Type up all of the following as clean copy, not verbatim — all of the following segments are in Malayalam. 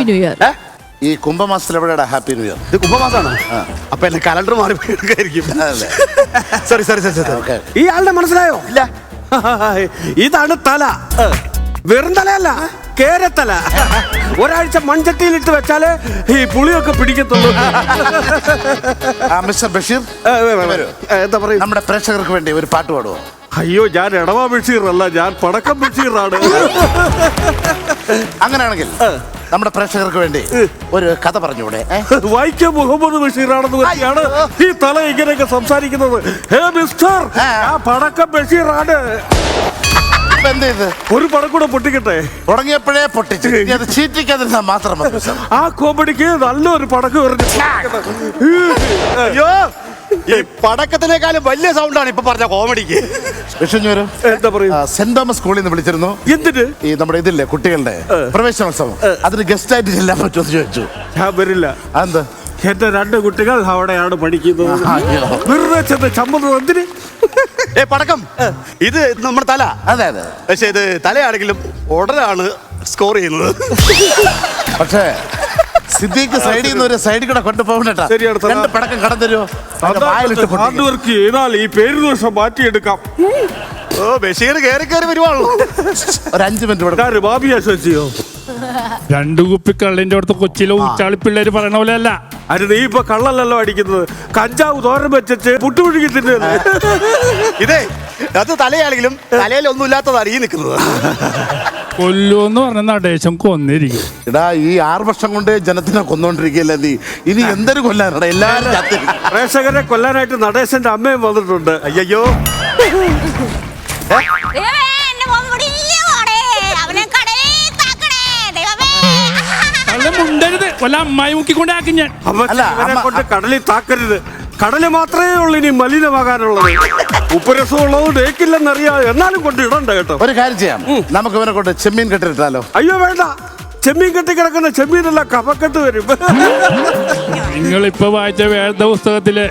New year. ഈ കുംഭമാസത്തിൽ എവിടെയാ ഹാപ്പി ന്യൂ ഇയർ? ഇത് കുംഭമാസമാണ്. അപ്പൊ എന്റെ കലണ്ടർ മാറി എടുക്കായിരിക്കും. സോറി. ഈ ആളുടെ മനസ്സിലായോ? ഇല്ല. ഇതാണ് തല. വെറും തലയല്ല, കേരത്തല. ഒരാഴ്ച മൺചട്ടിയിലിട്ട് വെച്ചാലേ ഈ പുളിയൊക്കെ പിടിക്കത്തുള്ളൂ. മിസ്റ്റർ ബഷീർ, എന്താ പറയുക, നമ്മുടെ പ്രേക്ഷകർക്ക് വേണ്ടി ഒരു പാട്ട് പാടുവോ? അയ്യോ, ഞാൻ എടവാ ബഷീർ അല്ല, ഞാൻ പടക്കം ബഷീറാണ്. അങ്ങനെയാണെങ്കിൽ നമ്മുടെ പ്രേക്ഷകർക്ക് വേണ്ടി ഒരു കഥ പറഞ്ഞൂടെ? വൈക്കം മുഹമ്മദ് ബഷീറാണെന്ന് വെച്ചാണ് ഈ തല ഇങ്ങനെയൊക്കെ സംസാരിക്കുന്നത്. ഹേ മിസ്റ്റർ, ഞാൻ പടക്കം ബഷീറാണ്. ഒരു പടം കൂടെ പൊട്ടിക്കട്ടെ? തുടങ്ങിയപ്പോഴേ പൊട്ടിച്ചു. അത് ചീറ്റിക്കാതിരുന്ന മാത്രം മതി. ആ കോമഡിക്ക് നല്ലൊരു പടക്കം എറിഞ്ഞു. അയ്യോ, ഈ പടക്കത്തിനേക്കാളും വലിയ സൗണ്ടാണ് ഇപ്പൊ പറഞ്ഞ കോമഡിക്ക്. എന്താ പറയാ, സെന്റ് തോമസ് സ്കൂളിൽ നിന്ന് വിളിച്ചിരുന്നു. എന്തിന്? ഈ നമ്മുടെ ഇതില്ലേ കുട്ടികളുടെ പ്രവേശനോത്സവം, അതിന് ഗസ്റ്റ് ആയിട്ട് ചെല്ലാൻ പറ്റുമോ എന്ന് ചോദിച്ചു. ഞാൻ വരില്ല. അതെന്താ? എന്റെ 2 കുട്ടികൾ അവിടെയാണ് പഠിക്കുന്നത്. വെറുതെ ചമ്മന്നത് എന്തിന്? പടക്കം ഇത് നമ്മുടെ തല. അതെ അതെ. പക്ഷെ ഇത് തലയാണെങ്കിലും ഉടനാണ് സ്കോർ ചെയ്യുന്നത്. പക്ഷേ സിദ്ദീഖ് സൈഡിൽ നിന്ന് ഒരു സൈഡിൽ കൂടെ കൊണ്ടുപോകണേട്ടാ. 2 പടക്കം കടം തരുമോ? ഹാർഡ് വർക്ക് ചെയ്താൽ ഈ പേര് ദോഷം മാറ്റിയെടുക്കാം. ഓ, ബഷീർ കയറി വരുവാണല്ലോ. ഒരു 5 മിനിറ്റ് ബാബിയാ ശശിയോ? 2 കുപ്പി കള്ളിന്റെ അടുത്ത് കൊച്ചിയിലെ ഊച്ചാളി പിള്ളേര് പറയണ പോലെ അല്ല. അത് നീ ഇപ്പൊ കള്ളല്ലല്ലോ അടിക്കുന്നത്, കഞ്ചാവ് തോരൻ വെച്ചിട്ട് പുട്ടുപുഴുകി തിന്നത്. ഇതേ അത് തലയാണെങ്കിലും തലയിലൊന്നും ഇല്ലാത്തതാണ് ഈ നിൽക്കുന്നത്. കൊല്ലൂന്ന് പറഞ്ഞ നടേശം കൊന്നിരിക്കും. എടാ, ഈ 6 വർഷം കൊണ്ട് ജനത്തിനെ കൊന്നോണ്ടിരിക്കുകയല്ലേ നീ. ഇനി എന്തൊരു കൊല്ലാനാണ്? എല്ലാവരും പ്രേക്ഷകരെ കൊല്ലാനായിട്ട് നടേശന്റെ അമ്മയും വന്നിട്ടുണ്ട്. അയ്യോ, മുണ്ടരുത്, കൊല്ല അമ്മായി മുക്കിക്കൊണ്ടാക്കി ഞാൻ. അവനെ കൊണ്ട് കടലിൽ താക്കരുത്. കടല് മാത്രമേ ഉള്ളൂ ഇനി മലിനമാകാനുള്ളത്. ഉപ്പുരസമുള്ളത് ഡേക്കില്ലെന്നറിയാം, എന്നാലും കൊണ്ട് ഇടണ്ട കേട്ടോ. ഒരു കാര്യം ചെയ്യാം, നമുക്ക് ഇവനെ കൊണ്ട് ചെമ്മീൻ കെട്ടിട്ടാലോ? അയ്യോ വേണ്ട, ചെമ്മീൻ കെട്ടി കിടക്കുന്ന ചെമ്മീനല്ല, കഫക്കെട്ട് വരും. നിങ്ങളിപ്പൊ വായിച്ച വേദ പുസ്തകത്തില്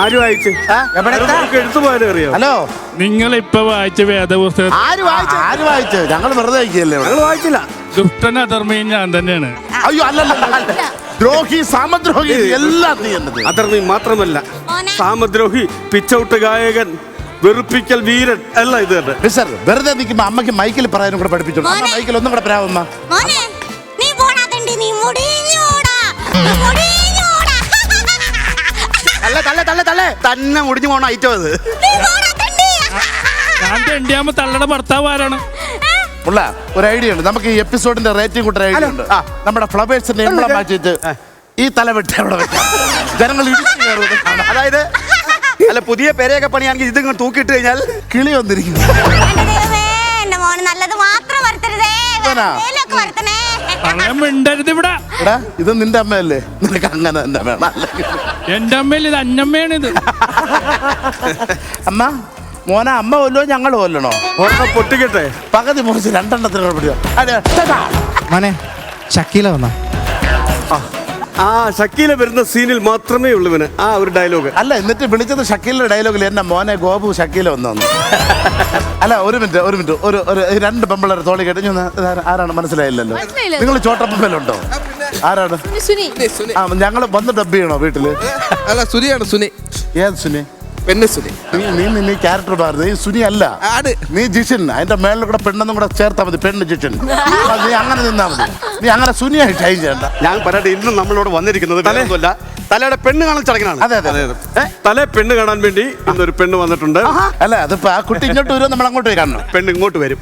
ആര് വായിച്ചു? എടുത്തു പോയാലും അറിയാം. ഹലോ, നിങ്ങളിപ്പൊ വായിച്ച വേദ പുസ്തകം ആര് വായിച്ചു? ഞങ്ങൾ വെറുതെ ഞങ്ങൾ വായിച്ചില്ല. ദുഷ്ടനധർമ്മിയും ഞാൻ തന്നെയാണ്. അയ്യോ, അല്ലല്ല, ദ്രോഹി, സാമദ്രോഹി, എല്ലാം നീ. അധർമ്മി മാത്രമല്ല, സാമദ്രോഹി, പിച്ചൗട്ട് ഗായകൻ, വെറുപ്പിക്കൽ വീരൻ എല്ലാം ഇത് തന്നെ. മിസ്റ്റർ, വെറുതെ നിൽക്കുമ്പോ അമ്മയ്ക്ക് മൈക്കിൽ പറയാനും കൂടെ പഠിപ്പിച്ചു. മൈക്കിൽ ഒന്നും കൂടെ പറയാമമ്മ. തന്നെ മുടിഞ്ഞു പോണ ഐറ്റം അത്. ഞാൻ തെണ്ടിയാകുമ്പോ തള്ളയുടെ ഭർത്താവ് ആരാണ്? ഉള്ള ഒരു ഐഡിയ ഉണ്ട്. നമുക്ക് ഈ എപ്പിസോഡിന്റെ റേറ്റിംഗ് കൂട്ടുന്ന ഐഡിയ ഉണ്ട്. നമ്മുടെ ഫ്ലവേഴ്സിന്റെ എംബ്ലം മാറ്റിയിട്ട് ഈ തലവെട്ടി അവിടെ വെക്കാം. ജനങ്ങൾ അതായത് അല്ല, പുതിയ പെരയൊക്കെ പണിയാണെങ്കിൽ ഇത് തൂക്കിയിട്ട് കഴിഞ്ഞാൽ കിളി വന്നിരിക്കുന്നു. മിണ്ടരുത് ഇവിടെ. ഇത് നിന്റെ അമ്മയല്ലേ? നിനക്ക് അങ്ങനെ തന്നെ വേണം. എന്റെ അമ്മയിൽ ഇത് അന്നമ്മയാണ്. ഇത് അമ്മ, മോനെ, അമ്മ കൊല്ലോ ഞങ്ങൾ കൊല്ലണോ? പൊട്ടിക്കട്ടെ. പകുതി മുറിച്ച് 2 എണ്ണത്തിന് മോനെ, ഷക്കീല വന്ന. ആ ഷക്കീല വരുന്ന സീനിൽ മാത്രമേ ഉള്ളൂ ഇവന് ആ ഒരു ഡയലോഗ്. അല്ല, എന്നിട്ട് വിളിച്ചത് ഷക്കീലിന്റെ ഡയലോഗിൽ എന്നെ മോനെ ഗോപു ഷക്കീല വന്നു. അല്ല, ഒരു മിനിറ്റ്, ഒരു 2 പെമ്പിള്ളേരെ തോളി കേട്ട് ആരാണ് മനസ്സിലായില്ലല്ലോ? നിങ്ങൾ ചോട്ടപ്പലുണ്ടോ? ആരാണ്? ഞങ്ങൾ വന്ന് ഡബ് ചെയ്യണോ വീട്ടില്? അല്ല, സുനിയാണ്. സുനി. ഏത് സുനി? പെണ്ണ് സുനി. നീ ക്യാരക്ടർ മാറുന്നത്. നീ സുനി അല്ല, നീ ജിഷൻ. അതിന്റെ മേളിൽ കൂടെ പെണ്ണെന്നും കൂടെ ചേർത്താൽ മതി. പെണ്ണ് ജിഷൻ. നീ അങ്ങനെ നിന്നാ മതി. നീ അങ്ങനെ സുനിയായി ടൈം ചെയ്യണ്ട. ഞാൻ പറയട്ടെ, ഇന്നും നമ്മളോട് വന്നിരിക്കുന്നത് തലയുടെ പെണ്ണ് കാണാൻ ചടങ്ങിനാണ്. അതെ അതെ. തലേ പെണ്ണ് കാണാൻ വേണ്ടി ഇന്നൊരു പെണ്ണ് വന്നിട്ടുണ്ട്. അല്ല, അതിപ്പോ ആ കുട്ടി ഇങ്ങോട്ട് വരും, നമ്മൾ അങ്ങോട്ട് പോയി കാണണം. പെണ്ണ് ഇങ്ങോട്ട് വരും.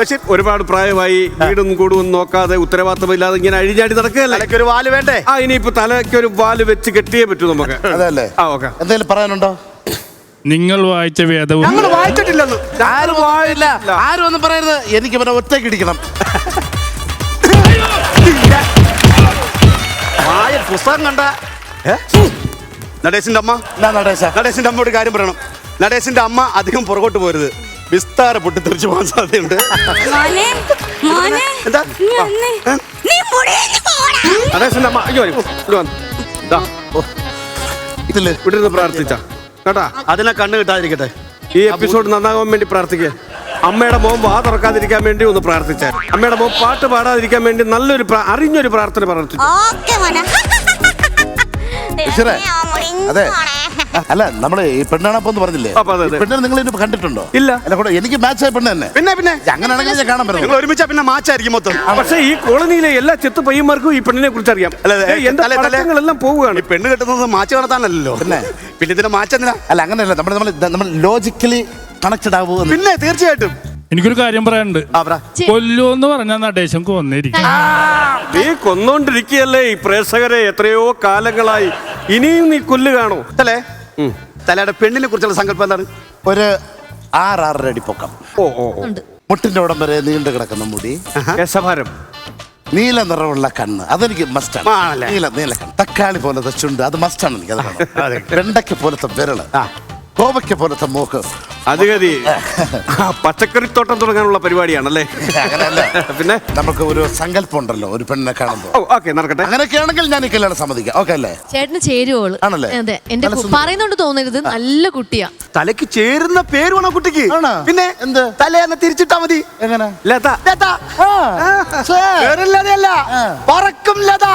പക്ഷെ ഒരുപാട് പ്രായമായി, വീടും കൂടും നോക്കാതെ, ഉത്തരവാദിത്തമില്ലാതെ ഇങ്ങനെ അഴിഞ്ഞാടി നടക്കുകയല്ലേ. തലയ്ക്ക് ഒരു വാല് വേണ്ടേ? ഇനിയിപ്പോ തലയ്ക്ക് ഒരു വാല് വെച്ച് കെട്ടിയേ പറ്റൂ നമുക്ക്. അതല്ലേ? എന്തെങ്കിലും പറയാനുണ്ടോ? നിങ്ങൾ വായിച്ച വേദവും ഞങ്ങൾ വായിച്ചിട്ടില്ലെന്ന്. ആരും വായില്ല, ആരും ഒന്നും പറയരുത്. എനിക്ക് ഇവരെ ഒറ്റയ്ക്ക് ഇടിക്കണം. പുസ്തകം കണ്ട നടേശിന്റെ അമ്മ, നടേശിന്റെ അമ്മയോട് കാര്യം പറയണം. നടേശിന്റെ അമ്മ അധികം പുറകോട്ട് പോരുത്, വിസ്താര പൊട്ടിത്തെറിച്ച് പോകാൻ സാധ്യതയുണ്ട്. നടേശിന്റെ അമ്മ വിട്ടിരുന്ന് പ്രാർത്ഥിച്ച കേട്ടാ. അതിനെ കണ്ണു കിട്ടാതിരിക്കട്ടെ. ഈ എപ്പിസോഡ് നന്നാകാൻ വേണ്ടി പ്രാർത്ഥിക്കുക. അമ്മയുടെ മോൻ വാ തുറക്കാതിരിക്കാൻ വേണ്ടി ഒന്ന് പ്രാർത്ഥിച്ചാൽ അമ്മയുടെ മോൻ പാട്ട് പാടാതിരിക്കാൻ വേണ്ടി നല്ലൊരു അറിഞ്ഞൊരു പ്രാർത്ഥന പ്രാർത്ഥിച്ചു. ഈശ്വരേ, അതെ അല്ല നമ്മള് ഈ പെണ്ണാണപ്പോന്ന് പറഞ്ഞില്ലേ, അപ്പൊ അതെ, അതെ. പെണ്ണിനെ നിങ്ങൾ ഇതിന് കണ്ടിട്ടുണ്ടോ? ഇല്ല. അല്ല കൂടെ എനിക്ക് മാച്ച് ആയ പെണ്ണ് തന്നെ. പിന്നെ അങ്ങനെയാണെങ്കിൽ ഞാൻ കാണാൻ നിങ്ങൾ പറ്റും. ഒരുമിച്ചാ പിന്നെ മാച്ചായിരിക്കും മൊത്തം. പക്ഷേ ഈ കോളനിയിലെ എല്ലാ ചെത്ത് പയ്യന്മാർക്കും ഈ പെണ്ണിനെ കുറിച്ച് അറിയാം. അല്ല, എന്റെ തലേ- പടക്കങ്ങളെല്ലാം പോവുകയാണ്. ഈ പെണ്ണ് കെട്ടുന്നത് മാച്ച് നടത്താനല്ലോ. പിന്നെ ഇതിന്റെ മാച്ച് എന്തിനാ? അല്ല അങ്ങനെയല്ല, നമ്മൾ ലോജിക്കലി കണക്റ്റഡ് ആവുമെന്ന്. പിന്നെ തീർച്ചയായിട്ടും. എനിക്കൊരു കാര്യം പറയാനുണ്ട്. കൊല്ലൂന്ന് പറഞ്ഞ നടേശം കൊന്നിരിക്കും. നീ കൊന്നോണ്ടിരിക്കുകയല്ലേ ഈ പ്രേക്ഷകരെ എത്രയോ കാലങ്ങളായി. ഇനിയും നീ കൊല്ല് കാണോ? തലയുടെ പെണ്ണിനെ കുറിച്ചുള്ള സങ്കല്പം എന്താണ്? ഒരു 6-6.5 അടി പൊക്കം, മുട്ടിന്റെ ഉടം വരെ നീണ്ടു കിടക്കുന്ന മുടി, കേശഭാരം, നീല നിറമുള്ള കണ്ണ്, അതെനിക്ക് മസ്റ്റാണ്. ആണല്ലേ? നീല കണ്ണ്, തക്കാളി പോലത്തെ ചുണ്ട്, അത് മസ്റ്റാണ് എനിക്ക്. അത് വേണം. വെണ്ടയ്ക്ക പോലത്തെ വിരള്, കോവയ്ക്ക പോലത്തെ മൂക്ക്. അത് ഗതി പച്ചക്കറിത്തോട്ടം തുടങ്ങാനുള്ള പരിപാടിയാണല്ലേ? അങ്ങനെയല്ല, പിന്നെ നമുക്ക് ഒരു സങ്കല്പം ഉണ്ടല്ലോ ഒരു പെണ്ണിനെ കാണുമ്പോൾ. ഓക്കെ, നടക്കട്ടെ. അങ്ങനെയൊക്കെയാണെങ്കിൽ ഞാൻ ഈ കല്യാണം സമ്മതിക്കാം. ഓക്കെ അല്ലേ? ചേട്ടന് ചേരുവോള്? ആണല്ലേ? അതെ, എന്റെ പറയുന്നോണ്ട് തോന്നരുത്, നല്ല കുട്ടിയാ. തലയ്ക്ക് ചേരുന്ന പേര് വേണോ കുട്ടിക്ക്? ആണോ? പിന്നെ എന്ത്? തലേന്ന് തിരിച്ചിട്ടാ മതി. എങ്ങനെ? ലത. പേരല്ലാതെയല്ല, പറക്കും ലത.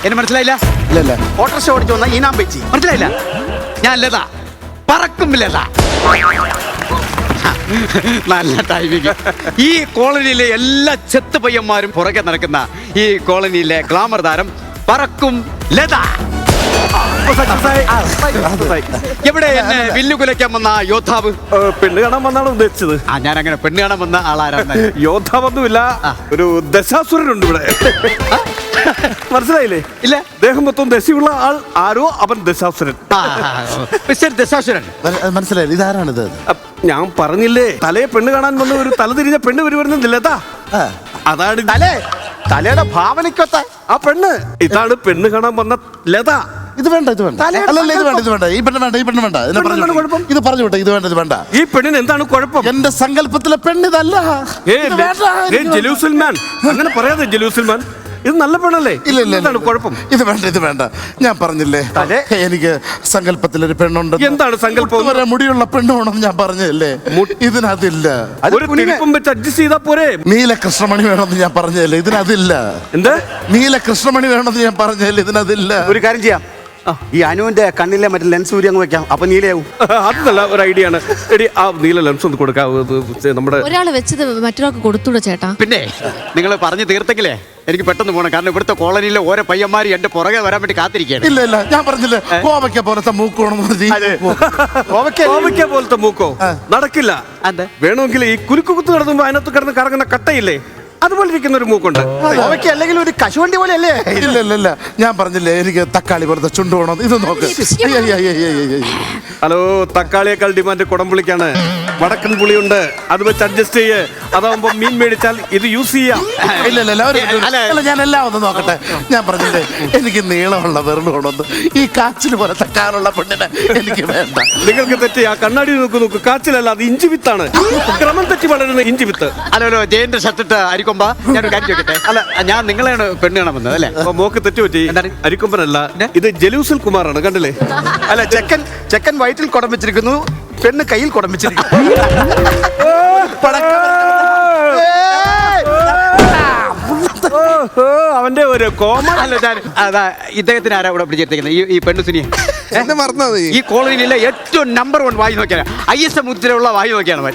എന്നെ മനസ്സിലായില്ല? ഇല്ലല്ല. ഓട്ടോറിക്ഷ ഓടിച്ചു വന്ന ഈനാം വെച്ചി മനസ്സിലായില്ല? ഞാൻ ലത, പറക്കും ലത. നല്ല ടൈമിങ്. ഈ കോളനിയിലെ എല്ലാ ചെത്ത് പയ്യന്മാരും പുറകെ നടക്കുന്ന ഈ കോളനിയിലെ ഗ്ലാമർ താരം പറക്കും ലത. എവിടെ എന്നെ വില്ലു കുലയ്ക്കാൻ വന്ന യോദ്ധാവ്? പെണ്ണ് കാണാൻ വന്നാണ് ഉദ്ദേശിച്ചത്. ഞാൻ അങ്ങനെ പെണ്ണ് കാണാൻ വന്ന ആളാരാണ്? യോദ്ധാവൊന്നുമില്ല, ഒരു ദശാസുരനുണ്ട് ഇവിടെ. മനസ്സിലായില്ലേ? ഇല്ല. ദേഹം മൊത്തം ദശയുള്ള ആൾ ആരോ, അവൻ ദശാസുരൻ. മിസ്റ്റർ ദശാസുരൻ. മനസ്സിലായില്ല, ഇതാരാണിത്? ഞാൻ പറഞ്ഞില്ലേ, തലയെ പെണ്ണ് കാണാൻ വന്ന ഒരു തല തിരിഞ്ഞ പെണ്ണ് വരുന്നില്ലതാ. അതാണ് തലയുടെ ഭാവനയ്ക്കൊത്ത ആ പെണ്ണ്. ഇതാണ് പെണ്ണ് കാണാൻ വന്ന ലത. ഇത് വേണ്ട, ഇത് വേണ്ട. അല്ലല്ല, ഇത് വേണ്ട, ഇത് വേണ്ട. ഈ പെണ്ണ് വേണ്ട, ഈ പെണ്ണ് വേണ്ട. ഇതിനെ പറഞ്ഞു വിട്ടേ. കുഴപ്പം? ഇത് പറഞ്ഞു വിട്ടെ, ഇത് വേണ്ട, ഇത് വേണ്ട. ഈ പെണ്ണിന് എന്താണ് കുഴപ്പം? എന്റെ സങ്കല്പത്തിലെ പെണ്ണിതല്ല. ഇത് വേണ്ട. ജലൂസൽമാൻ, അങ്ങനെ പറയാതെ ജലൂസൽമാൻ. ഇത് നല്ല പെണ്ണല്ലേ? എന്താണ് കുഴപ്പം? ഇത് വേണ്ട, ഇത് വേണ്ട. ഞാൻ പറഞ്ഞില്ലേ എനിക്ക് സങ്കല്പത്തിലൊരു പെണ്ണുണ്ട്. എന്താണ് സങ്കല്പം? വരെ മുടിയുള്ള പെണ്ണുണ്ടെന്ന് ഞാൻ പറഞ്ഞല്ലേ. ഇതിനതില്ല. ഒരു തിരുപ്പം വെച്ച് അഡ്ജസ്റ്റ് ചെയ്താ പോരെ? നീല കൃഷ്ണമണി വേണമെന്ന് ഞാൻ പറഞ്ഞല്ലേ. ഇതിനതില്ല. എന്ത്? നീല കൃഷ്ണമണി വേണമെന്ന് ഞാൻ പറഞ്ഞല്ലേ. ഇതിനതില്ല. ഒരു കാര്യം ചെയ്യാം, ഈ അനുവിന്റെ കണ്ണിലെ മറ്റേ ലെൻസ് ഊരി അങ്ങ് വെക്കാം, അപ്പൊ നീലയാവും. അത് നല്ല ഒരു ഐഡിയ ആണ്. എടി, ആ നീല ലെൻസ് ഒന്ന് കൊടുക്കാം. നമ്മുടെ ഒരാള് വെച്ചത് മറ്റൊരാൾക്ക് കൊടുത്തൂടെ ചേട്ടാ? പിന്നെ നിങ്ങൾ പറഞ്ഞു തീർത്തെങ്കിലേ എനിക്ക് പെട്ടെന്ന് പോകണം. കാരണം ഇവിടുത്തെ കോളനിയിലെ ഓരോ പയ്യന്മാര് എന്റെ പുറകെ വരാൻ വേണ്ടി കാത്തിരിക്കുകയാണ്. ഇല്ല ഇല്ല, ഞാൻ പറഞ്ഞില്ലേ കോവയ്ക്ക പോലത്തെ കോവയ്ക്ക പോലത്തെ മൂക്കോ? നടക്കില്ല. വേണമെങ്കിൽ ഈ കുലുക്കുകുത്ത് നടത്തുമ്പോ അതിനകത്ത് കിടന്ന് കറങ്ങുന്ന കട്ടയില്ലേ, അതുപോലെ ഇരിക്കുന്ന ഒരു മൂക്കുണ്ട്. അല്ലെങ്കിൽ ഒരു കശുവണ്ടി പോലെ അല്ലേ? ഇല്ല ഇല്ല ഇല്ല, ഞാൻ പറഞ്ഞില്ലേ എനിക്ക് തക്കാളി പോലത്തെ ചുണ്ട് വേണം. ഇത് നോക്ക്. ഹലോ, തക്കാളിയേക്കാൾ ഡിമാൻഡ് കുടംപുളിക്കാണ്. വടക്കൻ പുളിയുണ്ട്, അത് വെച്ച് അഡ്ജസ്റ്റ് ചെയ്യേ. അതാവുമ്പോ മീൻ മേടിച്ചാൽ ഇത് യൂസ് ചെയ്യാം. ഇല്ല ഇല്ല അല്ല, ഞാൻ എല്ലാം ഒന്ന് നോക്കട്ടെ. ഞാൻ പറഞ്ഞില്ലേ എനിക്ക് നീളമുള്ള വിരലുകൊണ്ടൊന്ന് ഈ കാച്ചിൽ പോലെ തക്കാറുള്ള പെണ്ണിനെ എനിക്ക് വേണ്ട. നിങ്ങൾക്ക് തെറ്റി. ആ കണ്ണാടി നോക്ക്, കാച്ചിലല്ല, അത് ഇഞ്ചി വിത്താണ്. ക്രമം തെറ്റി വളരുന്ന ഇഞ്ചി വിത്ത്. അല്ലല്ലോ, ജയന്റെ ഷർട്ടിട്ട് അരിക്കൊമ്പ. ഞാൻ കാര്യം ചോദിക്കട്ടെ, അല്ല ഞാൻ നിങ്ങളെയാണ് പെണ്ണ് കാണാൻ വന്നത് അല്ലേ? അപ്പൊ മോക്ക് തെറ്റുപറ്റി. അരിക്കൊമ്പനല്ല, ഇത് ജലൂസൽ കുമാറാണ്. കണ്ടില്ലേ? അല്ല, ചെക്കൻ വയറ്റിൽ കുടം വെച്ചിരിക്കുന്നു, പെണ്ണ് കയ്യിൽ കുടം വെച്ചിരിക്കുന്നു. അവന്റെ ഒരു കോമൺ. അതാ ഇദ്ദേഹത്തിന് ആരാ ഇവിടെ പിടിച്ചിരിക്കുന്നത്? ഈ പെണ്ണ് സുനിയെ എന്നെ മറന്നത് ഈ കോളനിയിലെ ഏറ്റവും നമ്പർ 1 വായി നോക്കിയാണ്. IS മുദ്രയുള്ള വായി നോക്കിയാണ് അവൻ.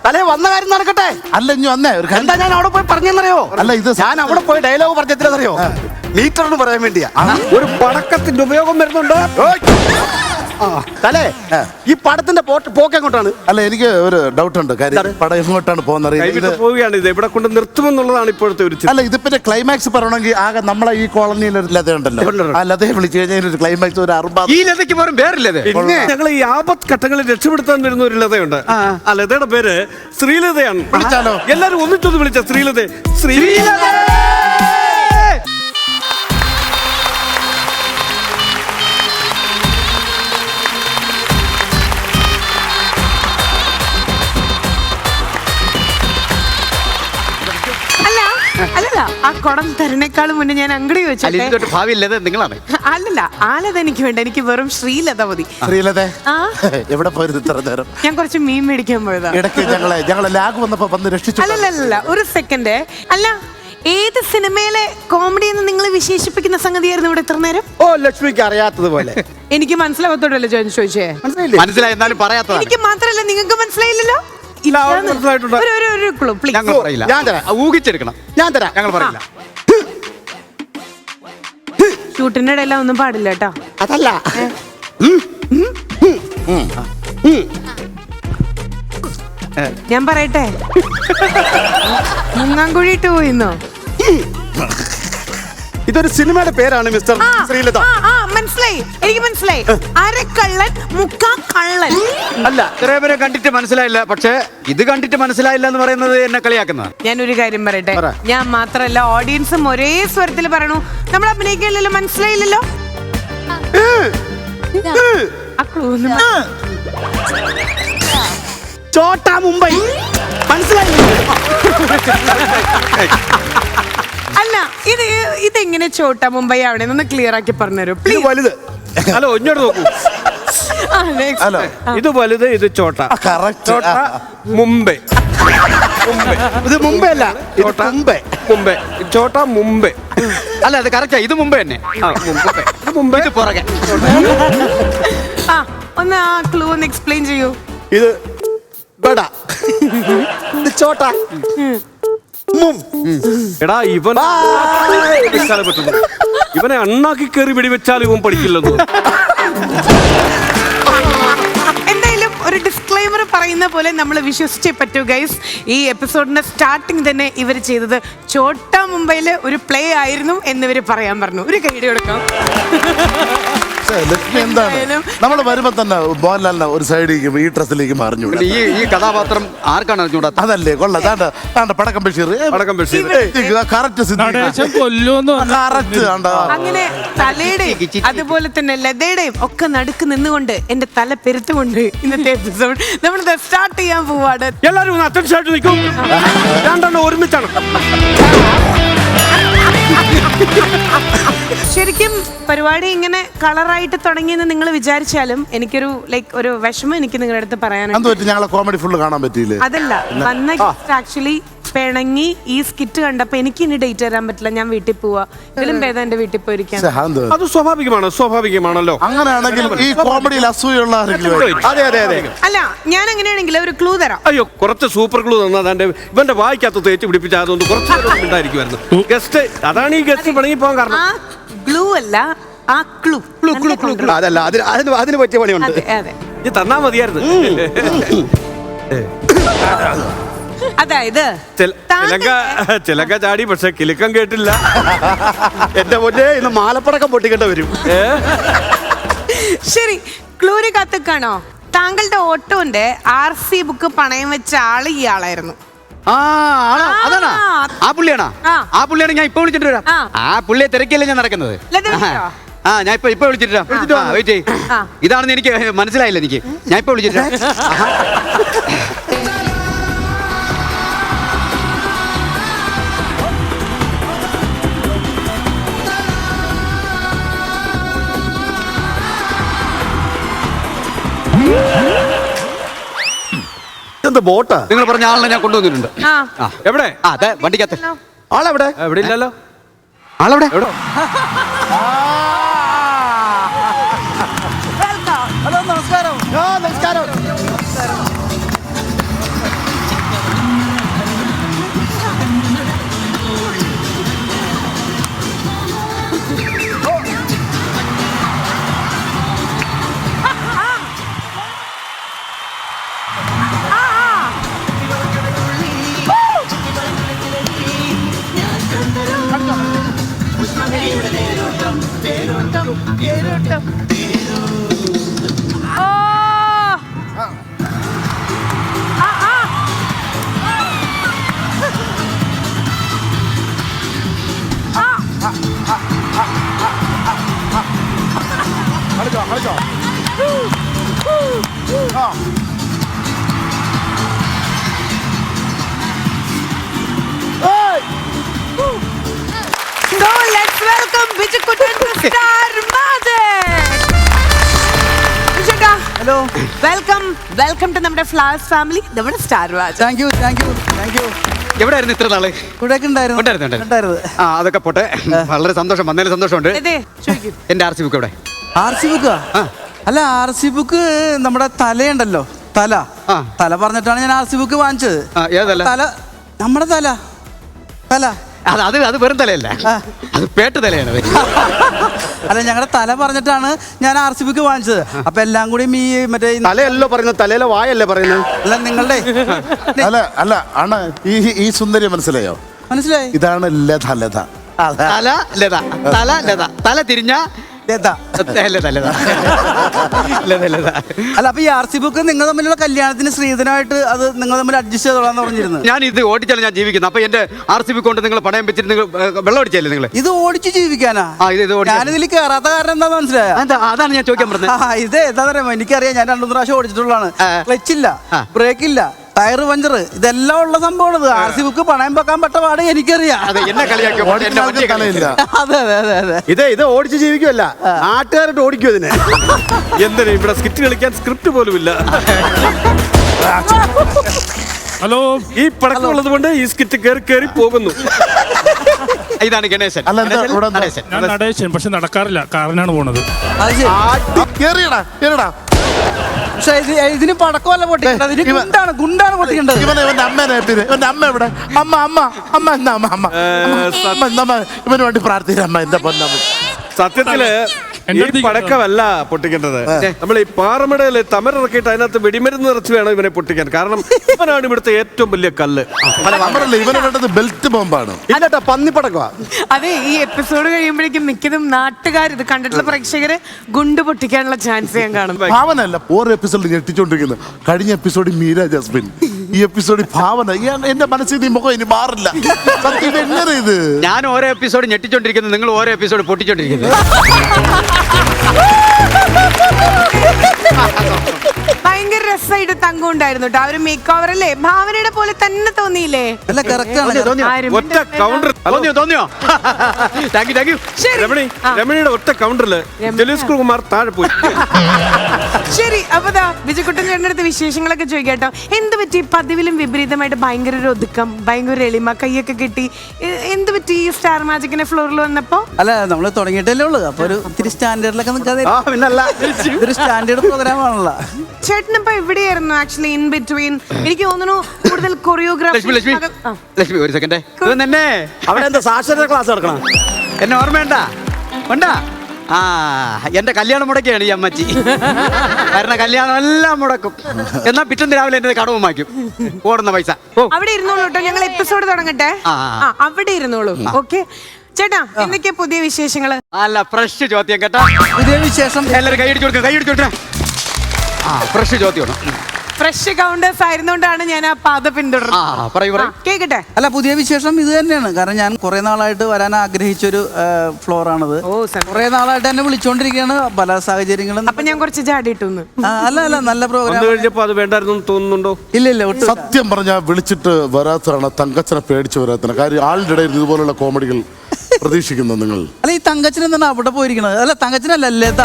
തലേ വന്ന കാര്യം നടക്കട്ടെ. അല്ല ഇനി വന്നേ ഒരു എന്താ ഞാൻ അവിടെ പോയി പറഞ്ഞെന്നറിയോ? അല്ല ഇത് ഞാൻ അവിടെ പോയി ഡയലോഗ് പറഞ്ഞെത്തില്ലെന്നറിയോ? മീറ്ററിന് പറയാൻ വേണ്ടിയാ. ഒരു പടക്കത്തിന്റെ ഉപയോഗം വരുന്നുണ്ട്. തലേ ഈ പടത്തിന്റെ പോക്ക് എങ്ങോട്ടാണ്? അല്ല എനിക്ക് ഒരു ഡൗട്ട് ഉണ്ട് കാര്യം പടം എങ്ങോട്ടാണ് പോകുന്നത് കൈവിട്ട് പോവുകയാണ്. ഇത് എവിടെ കൊണ്ട് നിർത്തുമെന്നുള്ളതാണ് ഇപ്പോഴത്തെ ഒരു ചിന്ത. അല്ല ഇതിപ്പോ ക്ലൈമാക്സ് പറയണമെങ്കിൽ ആകെ നമ്മളെ ഈ കോളനിയിൽ ഒരു ലത ഉണ്ടല്ലോ, ആ ലതയെ വിളിച്ചു കഴിഞ്ഞാൽ ഒരു ക്ലൈമാക്സ് ഒരു അറുപത് ഈ ലതയ്ക്ക് പോലും പേരില്ലത്. പിന്നെ ഞങ്ങൾ ഈ ആപത്ത് ഘട്ടങ്ങളിൽ രക്ഷപ്പെടുത്താൻ വരുന്ന ഒരു ലതയുണ്ട്. ആ ലതയുടെ പേര് ശ്രീലതയാണ്. വിളിച്ചാലോ? എല്ലാരും ഒന്നിച്ചൊന്ന് വിളിച്ച ശ്രീലത. ശ്രീലത അല്ലല്ല ആ കുടം തരണേക്കാളും മുന്നേ ഞാൻ അങ്ങടി ചോദിച്ചോട്ടെ. ഭാവിയില്ലത് നിങ്ങളാണ്. അല്ലല്ല ആലത എനിക്ക് വേണ്ട, എനിക്ക് വെറും ശ്രീലത മതി. ശ്രീലത ആ എവിടെ പോയത് ഇത്ര നേരം? ഞാൻ കുറച്ച് മീൻ മേടിക്കാൻ പോയതാ. ഇടയ്ക്ക് ഞങ്ങളെ ലാഗ് വന്നപ്പോ വന്ന് രക്ഷിച്ചു. അല്ലല്ല ഒരു സെക്കൻഡ്. അല്ല ഏത് സിനിമയിലെ കോമഡി എന്ന് നിങ്ങൾ വിശേഷിപ്പിക്കുന്ന സംഗതിയായിരുന്നു ഇവിടെ ഇത്ര നേരം? ഓ ലക്ഷ്മിക്ക് അറിയാത്തതുപോലെ. എനിക്ക് മനസ്സിലാവത്തോടല്ലോ ചോദിച്ചേ. മനസ്സിലായി എന്നാലും പറയാത്ത. എനിക്ക് മാത്രല്ല നിങ്ങൾക്ക് മനസ്സിലായില്ലല്ലോ. മനസ്സിലായിട്ടുണ്ട്. ഒരു ക്ലൂ പ്ലീസ്. ഞങ്ങൾ പറയില്ല. ഞാൻ തരാം. ഊഹിച്ചെടുക്കണം. ഞാൻ തരാം. ഞങ്ങൾ പറയില്ല. ഷൂട്ടിന്റെ ഇടയില ഒന്നും പാടില്ല കേട്ടോ. അതല്ല ഞാൻ പറയട്ടെ. മുങ്ങാങ്കുഴിയിട്ട് പോയിന്നോ? ഇതൊരു സിനിമയുടെ പേരാണ് മിസ്റ്റർ ശ്രീലത. മനസ്സിലായി, എനിക്ക് മനസ്സിലായി. അരക്കള്ളൻ മുക്കാ കള്ളൻ. അല്ല ഇത്രയും പേരെ കണ്ടിട്ട് മനസ്സിലായില്ല. പക്ഷെ ഇത് കണ്ടിട്ട് മനസ്സിലായില്ല എന്ന് പറയുന്നത് എന്നെ കളിയാക്കുന്ന. ഞാനൊരു കാര്യം പറയട്ടെ. ഞാൻ മാത്രല്ല ഓഡിയൻസും ഒരേ സ്വരത്തിൽ പറയണു. നമ്മൾ അഭിനയിക്കില്ലല്ലോ, മനസ്സിലായില്ലല്ലോ. ചോട്ടാ മുംബൈ മനസ്സിലായില്ല. അല്ല ഇതെങ്ങനെ ചോട്ടാ മുംബൈ അവിടെ നിന്ന് ക്ലിയർ ആക്കി പറഞ്ഞുതരൂ പ്ലീസ്. വലുത്. ഹലോ ഇങ്ങോട്ട് നോക്കൂ. ഹലോ ഇത് വലുത്, ഇത് ചോട്ട. ചോട്ട മുംബൈ. ഇത് മുംബൈ അല്ല, ചോട്ട മുംബൈ. ചോട്ട മുംബൈ. അല്ല അത് കറക്റ്റാ. ഇത് മുംബൈ തന്നെ. ഇത് മുംബൈ. ഇത് പുറകെ. ഒന്ന് ആ ക്ലൂ ഒന്ന് എക്സ്പ്ലെയിൻ ചെയ്യൂ. ഇത് ബഡ. ഇത് ചോട്ട. എടാ ഇവനെ അണ്ണാക്കി കയറി വെടിവെച്ചാൽ ഇവൻ പഠിക്കില്ലെന്ന്. എന്തായാലും ഒരു ഡിസ്ക്ലൈമർ പറയുന്ന പോലെ നമ്മൾ വിശ്വസിച്ചേ പറ്റൂ ഗൈസ്. ഈ എപ്പിസോഡിന്റെ സ്റ്റാർട്ടിങ് തന്നെ ഇവർ ചെയ്തത് ചോട്ടാ മുംബൈയിലെ ഒരു പ്ലേ ആയിരുന്നു എന്നിവര് പറയാൻ പറഞ്ഞു. ഒരു കൈഡി കൊടുക്കാം. ലക്ഷ്മി എന്താണ് നമ്മൾ വരുമ്പോ തന്നെ മോഹൻലാലിനെ ഒരു സൈഡിലേക്ക് ഈ ഡ്രസ്സിലേക്ക് മറിഞ്ഞു. ഈ കഥാപാത്രം ആർക്കാണ് അറിഞ്ഞൂടാ? അതല്ലേ കൊള്ള പടക്കം ബഷീർ അങ്ങനെ തലയുടെയും അതുപോലെ തന്നെ ലതയുടെയും ഒക്കെ നടുക്ക് നിന്നുകൊണ്ട് എന്റെ തല പെരുത്തുകൊണ്ട് ഇന്നത്തെ എപ്പിസോഡ് നമ്മൾ സ്റ്റാർട്ട് ചെയ്യാൻ പോവാണ്. എല്ലാരും ഒന്ന് അറ്റൻഷൻ ആയിട്ട് നിൽക്കും. രണ്ടെണ്ണം ഒരുമിച്ചാണ്. ശരിക്കും പരിപാടി ഇങ്ങനെ കളറായിട്ട് തുടങ്ങിയെന്ന് നിങ്ങൾ വിചാരിച്ചാലും എനിക്കൊരു ഒരു വിഷമം എനിക്ക് നിങ്ങളുടെ അടുത്ത് പറയാനുണ്ട്. ഞങ്ങളെ കോമഡി ഫുള്ള് കാണാൻ പറ്റിയില്ലേ? അതല്ല വന്ന ഗസ്റ്റ് ആക്ച്വലി പിണങ്ങി ഈ സ്കിറ്റ് കണ്ടപ്പോ എനിക്ക് ഇനി ഡേറ്റ് തരാൻ പറ്റില്ല, ഞാൻ വീട്ടിൽ പോവാ, ഇതിലും ഭേദം എന്റെ വീട്ടിൽ പോയിരിക്കാം. അത് സ്വാഭാവികമാണല്ലോ. അങ്ങനെയാണെങ്കിൽ ഈ കോമഡിയിൽ അസൂയുള്ള അല്ല ഞാൻ അങ്ങനെയാണെങ്കിൽ ഒരു ക്ലൂ തരാം. അയ്യോ കുറച്ച് സൂപ്പർ ക്ലൂ തന്നാ ഇവന്റെ വായിക്കകത്ത് തേച്ച് പിടിപ്പിച്ച അതൊന്ന് കുറച്ച് ഗസ്റ്റ്. അതാണ് ഈ ഗസ്റ്റ് പിണങ്ങി പോകാൻ കാരണം. ആ ഗ്ലൂ അല്ല, ആ ക്ലൂ. അതല്ല അതിന് പറ്റിയ പണിയുണ്ട്. അതെ ഇത് തന്നാ മതിയായിരുന്നു. അതായത് ചിലക്ക ചാടി, പക്ഷെ കിലുക്കം കേട്ടില്ല. എന്റെ പൊന്നെ ഇന്ന് മാലപ്പടക്കം പൊട്ടിക്കേണ്ട വരും. ശരി ക്ലൂര് കത്തിക്കാണോ? താങ്കളുടെ ഓട്ടോന്റെ RC ബുക്ക് പണയം വെച്ച ആള് ഇയാളായിരുന്നു. അതാണോ? ആ പുള്ളിയാണോ? ആ പുള്ളിയാണ് ഞാൻ ഇപ്പൊ വിളിച്ചിട്ട് വരാം. ആ പുള്ളിയെ തിരക്കിയല്ലേ ഞാൻ നടക്കുന്നത്. ഞാൻ ഇപ്പൊ വിളിച്ചിട്ടാ. വെയിറ്റ് ചെയ്യ്. ഇതാണെന്ന് എനിക്ക് മനസ്സിലായില്ല. എനിക്ക് ഞാൻ ഇപ്പൊ വിളിച്ചിട്ടാ. എന്താ ബോട്ടാ? നിങ്ങൾ പറഞ്ഞ ആളിനെ ഞാൻ കൊണ്ടുവന്നിട്ടുണ്ട്. എവിടെ? അതെ വണ്ടിക്കകത്ത്. ആളെവിടെ? എവിടെ ഇല്ലല്ലോ. ആളെവിടെ? ഹലോ നമസ്കാരം. നമസ്കാരം. ഓ. ആ, ആ. കളിച്ചോ കളിച്ചോ ആ So let's welcome Vijaykutan to Star Magic. വിജയേട്ടാ, ഹലോ വെൽക്കം ടു നമ്മുടെ ഫ്ലവേഴ്സ് ഫാമിലി, നമ്മുടെ സ്റ്റാർ മാജിക്. താങ്ക് യു എവിടെയായിരുന്നു ഇത്ര നാള്? ഇവിടെയൊക്കെ ഉണ്ടായിരുന്നു ഉണ്ടായിരുന്നു. ആ അതൊക്കെ പോട്ടെ. വളരെ സന്തോഷം, വന്നതിൽ സന്തോഷമുണ്ട്. അതെ, ചോദിക്കൂ. എന്റെ RC ബുക്ക് എവിടെ? RC ബുക്കാ? അല്ല, RC ബുക്ക് നമ്മുടെ തലയുണ്ടല്ലോ, തല ആ. തല പറഞ്ഞിട്ടാണ് ഞാൻ RC ബുക്ക് വാങ്ങിച്ചത്. ഏതല്ല? തല, നമ്മുടെ തല അത് വെറും തലയല്ല, അത് പേട്ട് തലയാണ്. അല്ല, ഞങ്ങളുടെ തല പറഞ്ഞിട്ടാണ് ഞാൻ RC ബുക്ക് വാങ്ങിച്ചത്. അപ്പൊ എല്ലാം കൂടി ഈ മറ്റേ തലയല്ലോ പറയുന്നത്, തലയിലെ വായല്ലേ പറയുന്നത്? അല്ല, നിങ്ങളുടെ അല്ല ആണ് ഈ സുന്ദരി മനസ്സിലായോ? മനസ്സിലായി. ഇതാണ് ലത ലത തല ലത, തല ലത, തല തിരിഞ്ഞ ലത. ലത ലത ലത ലത. അല്ല, അപ്പൊ ഈ RC ബുക്ക് നിങ്ങൾ തമ്മിലുള്ള കല്യാണത്തിന് ശ്രീധനായിട്ട് അത് നിങ്ങൾ തമ്മിൽ അഡ്ജസ്റ്റ് ചെയ്തോളാന്ന് പറഞ്ഞിരുന്നു. ഞാൻ ഇത് ഓടിച്ചാലും ഞാൻ ജീവിക്കുന്നത്. അപ്പൊ എന്റെ RC ബുക്ക് കൊണ്ട് നിങ്ങൾ പണയം വെച്ചിട്ട് നിങ്ങൾ വെള്ളം അടിച്ചല്ലേ നിങ്ങൾ? ഇത് ഓടിച്ച് ജീവിക്കാനാ? ഞാനിതിൽ കയറാത്ത കാരണം എന്താന്ന് മനസ്സിലായ? അതാണ് ഞാൻ ചോദിക്കാൻ പറഞ്ഞത്. ഇത് എന്താ പറയാ, എനിക്കറിയാം. ഞാൻ 2-3 പ്രാവശ്യം ഓടിച്ചിട്ടുള്ളതാണ്. ക്ലച്ച് ഇല്ല, ബ്രേക്ക് ഇല്ല, ടയർ പഞ്ചർ, ഇതെല്ലാം ഉള്ള സംഭവമാണ്. RC ബുക്ക് പണയം വെക്കാൻ പറ്റ പാട് എനിക്കറിയാം. അതെ, എന്നെ കളിയാക്കി തലയില്ല. അതെ. ഇത് ഓടിച്ച് ജീവിക്കുമല്ല, നാട്ടുകാരോട്ട് ഓടിക്കും ഇതിനെ. എന്തിനാ ഇവിടെ സ്കിറ്റ് കളിക്കാൻ സ്ക്രിപ്റ്റ് പോലും ഇല്ല. ഹലോ, ഈ പടക്കമുള്ളത് കൊണ്ട് ഈ സ്കിറ്റ് കയറി പോകുന്നു. ഇതാണ് ഗണേശൻ. അല്ല, എന്താ ഇവിടെ എന്താ? ഗണേശൻ. ഞാൻ നടേശൻ, പക്ഷെ നടക്കാറില്ല, കാറിനാണ് പോണത്. അത് ശരി. കേറിയടാ പക്ഷെ ഇതിന് പടക്കമല്ല പൊട്ടിക്കേണ്ടത്, ഇതിന് ഗുണ്ടാണ് പൊട്ടിക്കേണ്ടത്. ഇവന്റെ അമ്മേനെ ഇവന്റെ അമ്മ എവിടെ? അമ്മ എന്താ അമ്മ ഇവന് വേണ്ടി പ്രാർത്ഥിക്കാം. അമ്മ എന്താ പൊന്നമ്മ. സത്യത്തില് ഈ പടക്കമല്ല പൊട്ടിക്കേണ്ടത്. നമ്മൾ ഈ പാറമടയില് തമരിറക്കിയിട്ട് അതിനകത്ത് വെടിമരുന്ന് നിറച്ച് വേണം ഇവനെ പൊട്ടിക്കാൻ. കാരണം ഇവനാണ് ഇവിടുത്തെ ഏറ്റവും വലിയ കല്ല്. നമ്മളല്ല, ഇവനെ വേണ്ടത് ബെൽറ്റ് ബോംബാണ്. ഇല്ലട്ടാ, പന്നിപ്പടക്കമാ. അതെ, ഈ എപ്പിസോഡ് കഴിയുമ്പോഴേക്കും മിക്കതും നാട്ടുകാർ, ഇത് കണ്ടിട്ടുള്ള പ്രേക്ഷകര് ഗുണ്ട് പൊട്ടിക്കാനുള്ള ചാൻസ് ഞാൻ കാണും. ഭാവനല്ല, ഓരോ എപ്പിസോഡിൽ ഞെട്ടിച്ചോണ്ടിരിക്കുന്നത്. കഴിഞ്ഞ എപ്പിസോഡിൽ മീര ജാസ്മിൻ, ഈ എപ്പിസോഡിൽ ഭാവന. എന്റെ മനസ്സിൽ ഈ മുഖം ഇനി മാറില്ല. സത്യം, എങ്ങനെ ഇത്? ഞാൻ ഓരോ എപ്പിസോഡ് ഞെട്ടിച്ചോണ്ടിരിക്കുന്നത്, നിങ്ങൾ ഓരോ എപ്പിസോഡ് പൊട്ടിച്ചോണ്ടിരിക്കുന്നത്. ഭയങ്കര രസമായിട്ട് തങ്കം ഉണ്ടായിരുന്നു കേട്ടോ. ആ ഒരു മേക്ക് ഓവർ അല്ലേ, ഭാവനയുടെ പോലെ തന്നെ തോന്നിയില്ലേ? അല്ല, കറക്റ്റ് ആണ്. ആരും ഒറ്റ കൗണ്ടർ തോന്നിയോ? Thank you. രമണിയുടെ ഒറ്റ കൗണ്ടറില് ജലീഷ് കുമാർ താഴെ പോയി. ശരി, അപ്പൊ വിജയക്കുട്ടൻ ചേട്ടൻ്റെ അടുത്ത് വിശേഷങ്ങളൊക്കെ ചോദിക്കാട്ടോ. എന്ത് പറ്റി പതിവിലും വിപരീതമായിട്ട് ഭയങ്കര ഒരു ഒതുക്കം, ഭയങ്കര എളിമ, കൈയൊക്കെ കെട്ടി? എന്ത് പറ്റി ഈ സ്റ്റാർ മാജിക്കിന്റെ ഫ്ലോറിൽ വന്നപ്പോ? അല്ല, നമ്മള് തുടങ്ങിയിട്ടല്ലേ ഉള്ളു. അപ്പൊ ഒരു ഇത്തിരി സ്റ്റാൻഡേർഡിലൊക്കെ നിൽക്കാതെ ഇതൊരു സ്റ്റാൻഡേർഡ് പ്രോഗ്രാം ആണല്ലോ. ചേട്ടനിപ്പോ എവിടെയായിരുന്നു ആക്ച്വലി ഇൻ ബിറ്റ്വീൻ? എനിക്ക് തോന്നുന്നു കൂടുതൽ കൊറിയോഗ്രാഫി. ലക്ഷ്മി, ഒരു സെക്കൻഡ്. തന്നെ അവിടെ എന്താ സാക്ഷരത ക്ലാസ് നടക്കണം? എന്നെ ഓർമ്മയുണ്ടാ? ഉണ്ടാ? ആ, എന്റെ കല്യാണം മുടക്കിയാണ് ഈ അമ്മച്ചി. കാരണം കല്യാണം എല്ലാം മുടക്കും, എന്നാ പിറ്റേന്ന് രാവിലെ എന്റെ കടവും വായിക്കും. ഓടുന്ന പൈസ. അവിടെ ഇരുന്നോളൂ കേട്ടോ, ഞങ്ങൾ എപ്പിസോഡ് തുടങ്ങട്ടെ. അവിടെ ഇരുന്നോളൂ. ഓക്കെ ചേട്ടാ, എന്തൊക്കെയാ പുതിയ വിശേഷങ്ങള്? അല്ല, ഫ്രഷ് ചോദ്യം കേട്ടാ. പുതിയ വിശേഷം. എല്ലാവരും കൈയടിച്ചു കൊടുക്കുക. ഫ്രഷ് ചോദ്യമാണ്. ഫ്രഷ് കൗണ്ടേഴ്സ് ആയിരുന്നോണ്ടാണ് ഞാൻ ആ പാത പിന്തുടർന്നത്. പറയൂ. കേക്കട്ടെ. അല്ല, പുതിയ വിശേഷം ഇത് തന്നെയാണ്. കാരണം ഞാൻ കുറെ നാളായിട്ട് വരാൻ ആഗ്രഹിച്ചൊരു ഫ്ലോറാണത്. കുറെ നാളായിട്ട് എന്നെ വിളിച്ചോണ്ടിരിക്കുകയാണ് പല സാഹചര്യങ്ങളും. അപ്പൊ ഞാൻ കുറച്ച് ചാടിയിട്ടു. അല്ല, നല്ല പ്രോഗ്രാം കഴിഞ്ഞപ്പോ അത് വേണ്ടായിരുന്നു തോന്നുന്നുണ്ടോ? ഇല്ല. സത്യം പറഞ്ഞാൽ വിളിച്ചിട്ട് വരാത്തതാണ് തങ്കച്ചനെ പേടിച്ച് വരാത്തത്. കാര്യം ആളുടെ ഇടയിൽ ഇതുപോലുള്ള കോമഡികൾ പ്രതീക്ഷിക്കുന്നു നിങ്ങൾ. അല്ല, ഈ തങ്കച്ചൻ എന്താണ് അവിടെ പോയിരിക്കണത്? അല്ല, തങ്കച്ചനല്ല, ലത.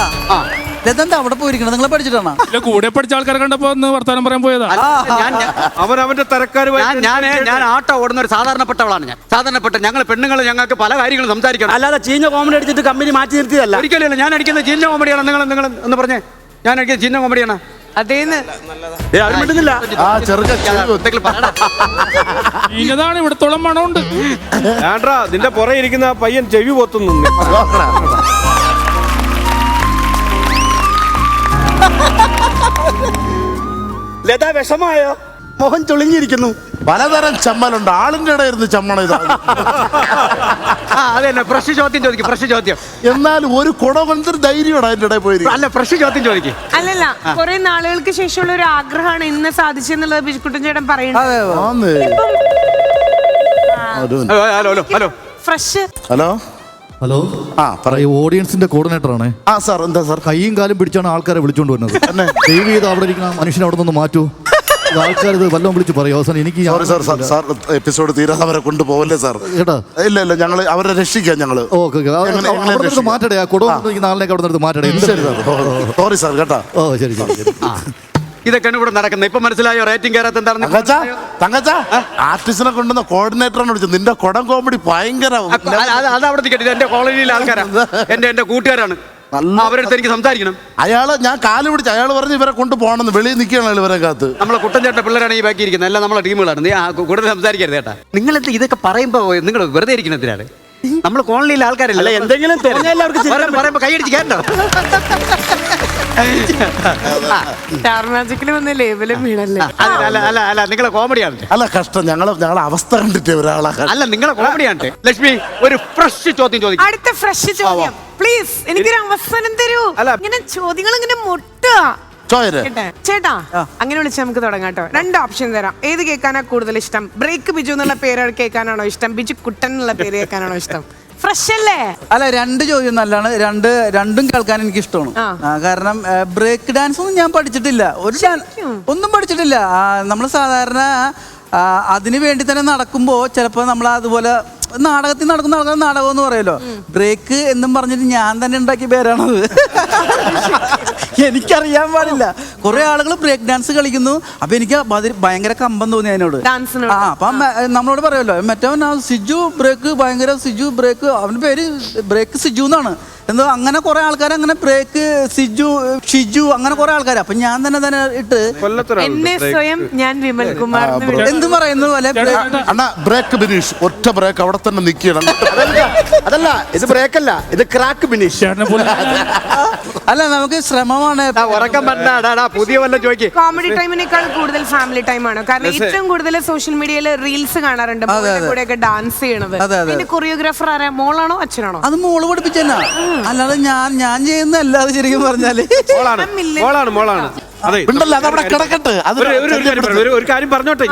ലത എന്താ അവിടെ പോയിരിക്കണത്? നിങ്ങളെ പഠിച്ചിട്ടാണോ? കൂടെ പഠിച്ച ആൾക്കാരെ കണ്ടപ്പോ ഒന്ന് വർത്താനം പറയാൻ പോയതാ. അവന്റെ തരക്കാരുമായി ഞാൻ ആട്ടോ ഓടുന്ന ഒരു സാധാരണപ്പെട്ടവളാണ്. സാധാരണപ്പെട്ട ഞങ്ങൾ പെണ്ണുങ്ങൾ ഞങ്ങൾക്ക് പല കാര്യങ്ങളും സംസാരിക്കണം. അല്ലാതെ ചീഞ്ഞ കോമഡി അടിച്ചിട്ട് കമ്പനി മാറ്റി നിർത്തിയതല്ല. ഒരിക്കലും ഞാൻ അടിക്കുന്ന ചീഞ്ഞ കോമഡിയാണ്. നിങ്ങൾ ഒന്ന് പറഞ്ഞേ, ഞാൻ അടിക്കുന്ന ചീഞ്ഞ കോമഡിയാണ്. അതേന്ന് ഇതാണ് ഇവിടത്തോളം മണമുണ്ട്. നിന്റെ പുറകെ ഇരിക്കുന്ന ആ പയ്യൻ ചെവി പൊത്തുന്നു. ലത വിഷമായോ? മോഹൻ ചുളുങ്ങിയിരിക്കുന്നു. പലതരം ചമ്മലുണ്ട്, ആളിന്റെ ഇടയിൽ ഇരുന്ന് ചമ്മണ ഇതാ. അതെ തന്നെ, ഫ്രഷ് ചോദ്യം ചോദിക്കും, ഫ്രഷ് ചോദ്യം. എന്നാലും ഒരു കുടം എന്തൊരു ധൈര്യമാണ് അതിന്റെ ഇടയിൽ പോയി. അല്ല, ഫ്രഷ് ചോദ്യം ചോദിക്കും. അല്ലല്ല, കുറെ നാളുകൾക്ക് ശേഷമുള്ള ഒരു ആഗ്രഹമാണ് ഇന്ന് സാധിച്ചെന്നുള്ളത് ബിജുക്കുട്ടൻ ചേട്ടൻ പറയുന്നത്. Hello hello hello fresh hello hello, ആ പറയൂ. ഓഡിയൻസിന്റെ കോർഡിനേറ്റർ ആണ്. ആ സാർ, എന്താ സാർ? കൈയും കാലും പിടിച്ചാണ് ആൾക്കാരെ വിളിച്ചോണ്ട് വരുന്നത്. ദയവ് ചെയ്ത് അവിടെ ഇരിക്കുന്ന മനുഷ്യനെ അവിടെ നിന്ന് മാറ്റൂ. ആൾക്കാർ ഇത് വല്ലതും വിളിച്ച് പറയും. അവസാനം എനിക്ക് sorry sir, sir sir episode തീരാതെ അവരെ കൊണ്ടുപോകല്ലേ സാർ? കേട്ടാ, ഇല്ല ഇല്ല, ഞങ്ങൾ അവരെ രക്ഷിക്കാം. ഞങ്ങള് ഓക്കെ മാറ്റടേ, ആ കുടുംബം നാളിലേക്ക് അവിടെ നിന്ന് മാറ്റടേ. ശരി സാർ, സോറി സാർ കേട്ടാ. ഓ ശരി ശരി ശരി. ഇതൊക്കെയാണ് ഇവിടെ നടക്കുന്നത്. ഇപ്പൊ മനസ്സിലായോ റേറ്റിംഗ് കയറാത്ത എന്താണെന്ന്? തങ്കച്ച ആർട്ടിസ്റ്റിനെ കൊണ്ടുവന്ന കോർഡിനേറ്ററാണ് വിളിച്ചത്. നിന്റെ കൊടം കോമഡി ഭയങ്കര. അത് അവിടെ നിൽക്കട്ടെ. എന്റെ കോളനിയിലെ ആൾക്കാരാണ്, എന്റെ കൂട്ടുകാരാണ്. അവരടുത്ത് എനിക്ക് സംസാരിക്കണം. അയാള് ഞാൻ കാല് പിടിച്ച് അയാൾ പറഞ്ഞ് ഇവരെ കൊണ്ടുപോകണമെന്ന്. വെളിയിൽ നിൽക്കുകയാണ് ഇവരെ കാത്ത്. നമ്മളെ കുട്ടൻചേട്ട പിള്ളേരാണ് ഈ ബാക്കി ഇരിക്കുന്നത്. എല്ലാം നമ്മളെ ടീമുകളാണ്. നീ കൂടുതൽ സംസാരിക്കരുത് കേട്ടാ. നിങ്ങൾ ഇതൊക്കെ പറയുമ്പോ നിങ്ങൾ വെറുതെ ഇരിക്കുന്നതിനാണ്. നമ്മൾ കോളനിയിലെ ആൾക്കാരല്ല. എന്തെങ്കിലും പറയുമ്പോ കൈയടിച്ച് കേട്ടോ. സ്റ്റാർ മാജിക്കിൽ വന്ന ലേബലും വീണല്ലേ. അല്ല നിങ്ങളെ കോമഡിയാണ്. അല്ല കഷ്ടം, ഞങ്ങളെ അവസ്ഥ കണ്ടിട്ട് ഒരാളെ. അല്ല നിങ്ങളെ കോമഡിയാണ്. ലക്ഷ്മി, ഒരു ഫ്രഷ് ചോദ്യം ചോദിക്കും. അടുത്ത ഫ്രഷ് ചോദ്യം പ്ലീസ്. എനിക്കൊരു അവസരം തരൂ. ഇങ്ങനെ ചോദ്യങ്ങൾ ഇങ്ങനെ മുട്ടുക. ചേട്ടാ, അങ്ങനെ വിളിച്ച് നമുക്ക് തുടങ്ങാം കേട്ടോ. 2 ഓപ്ഷൻ തരാം. ഏത് കേൾക്കാനാ കൂടുതൽ ഇഷ്ടം? ബ്രേക്ക് ബിജു എന്നുള്ള പേര് കേൾക്കാനാണോ ഇഷ്ടം? ബിജു കുട്ടൻ എന്നുള്ള പേര് കേൾക്കാനാണോ ഇഷ്ടം? ഫ്രഷ് അല്ലേ? അല്ല, 2 ചോദ്യം നല്ലതാണ്. രണ്ടും കേൾക്കാൻ എനിക്ക് ഇഷ്ടമാണ്. കാരണം ബ്രേക്ക് ഡാൻസ് ഒന്നും ഞാൻ പഠിച്ചിട്ടില്ല. ഒന്നും പഠിച്ചിട്ടില്ല. നമ്മൾ സാധാരണ അതിന് വേണ്ടി തന്നെ നടക്കുമ്പോ ചിലപ്പോ നമ്മൾ അതുപോലെ നാടകത്തിൽ നടക്കുന്ന ആൾക്കാർ നാടകം എന്ന് പറയുമല്ലോ. ബ്രേക്ക് എന്നും പറഞ്ഞിട്ട് ഞാൻ തന്നെ ഉണ്ടാക്കിയ പേരാണത്. എനിക്കറിയാൻ പാടില്ല. കുറെ ആളുകൾ ബ്രേക്ക് ഡാൻസ് കളിക്കുന്നു. അപ്പൊ എനിക്ക് ഭയങ്കര കമ്പം തോന്നി അതിനോട്. അപ്പൊ നമ്മളോട് പറയുമല്ലോ, മറ്റവൻ സിജു ബ്രേക്ക്, ഭയങ്കര സിജു ബ്രേക്ക്, അവന്റെ പേര് ബ്രേക്ക് സിജു എന്നാണ്. എന്തോ അങ്ങനെ കുറെ ആൾക്കാർ അങ്ങനെ ബ്രേക്ക് സിജു ഷിജു അങ്ങനെ കുറെ ആൾക്കാർ. അപ്പൊ ഞാൻ തന്നെ ഇട്ട് എന്നെ സ്വയം ഞാൻ വിമൽ കുമാർ എന്ത് പറയുന്ന പോലെ ബ്രേക്ക് ബിനീഷ്, ഒറ്റ ബ്രേക്ക് അവിടെ തന്നെ നിൽക്കണം. അതല്ല, ഇത് ബ്രേക്ക് അല്ല, ഇത് ക്രാക്ക് ബിനീഷ്. അല്ല, നമുക്ക് ശ്രമമാണ്. ഉറക്കം പറഞ്ഞാ പുതിയ വല്ലതും ചോദിക്കും. കോമഡി ടൈമിനേക്കാൾ കൂടുതൽ ഫാമിലി ടൈം ആണ്. കാരണം ഏറ്റവും കൂടുതൽ സോഷ്യൽ മീഡിയയിൽ റീൽസ് കാണാറുണ്ട് കൂടെയൊക്കെ ഡാൻസ് ചെയ്യണത്. അതിന്റെ കൊറിയോഗ്രാഫർ ആരാ? മോളാണോ അച്ഛനാണോ? അത് മോള് പഠിപ്പിച്ചെന്നാ, അല്ലാതെ ഞാൻ ചെയ്യുന്നല്ല. അത് ശരിക്കും പറഞ്ഞാല് മോളാണ്. അതെ, അതവിടെ കിടക്കട്ടെ. ഒരു കാര്യം പറഞ്ഞോട്ടെ.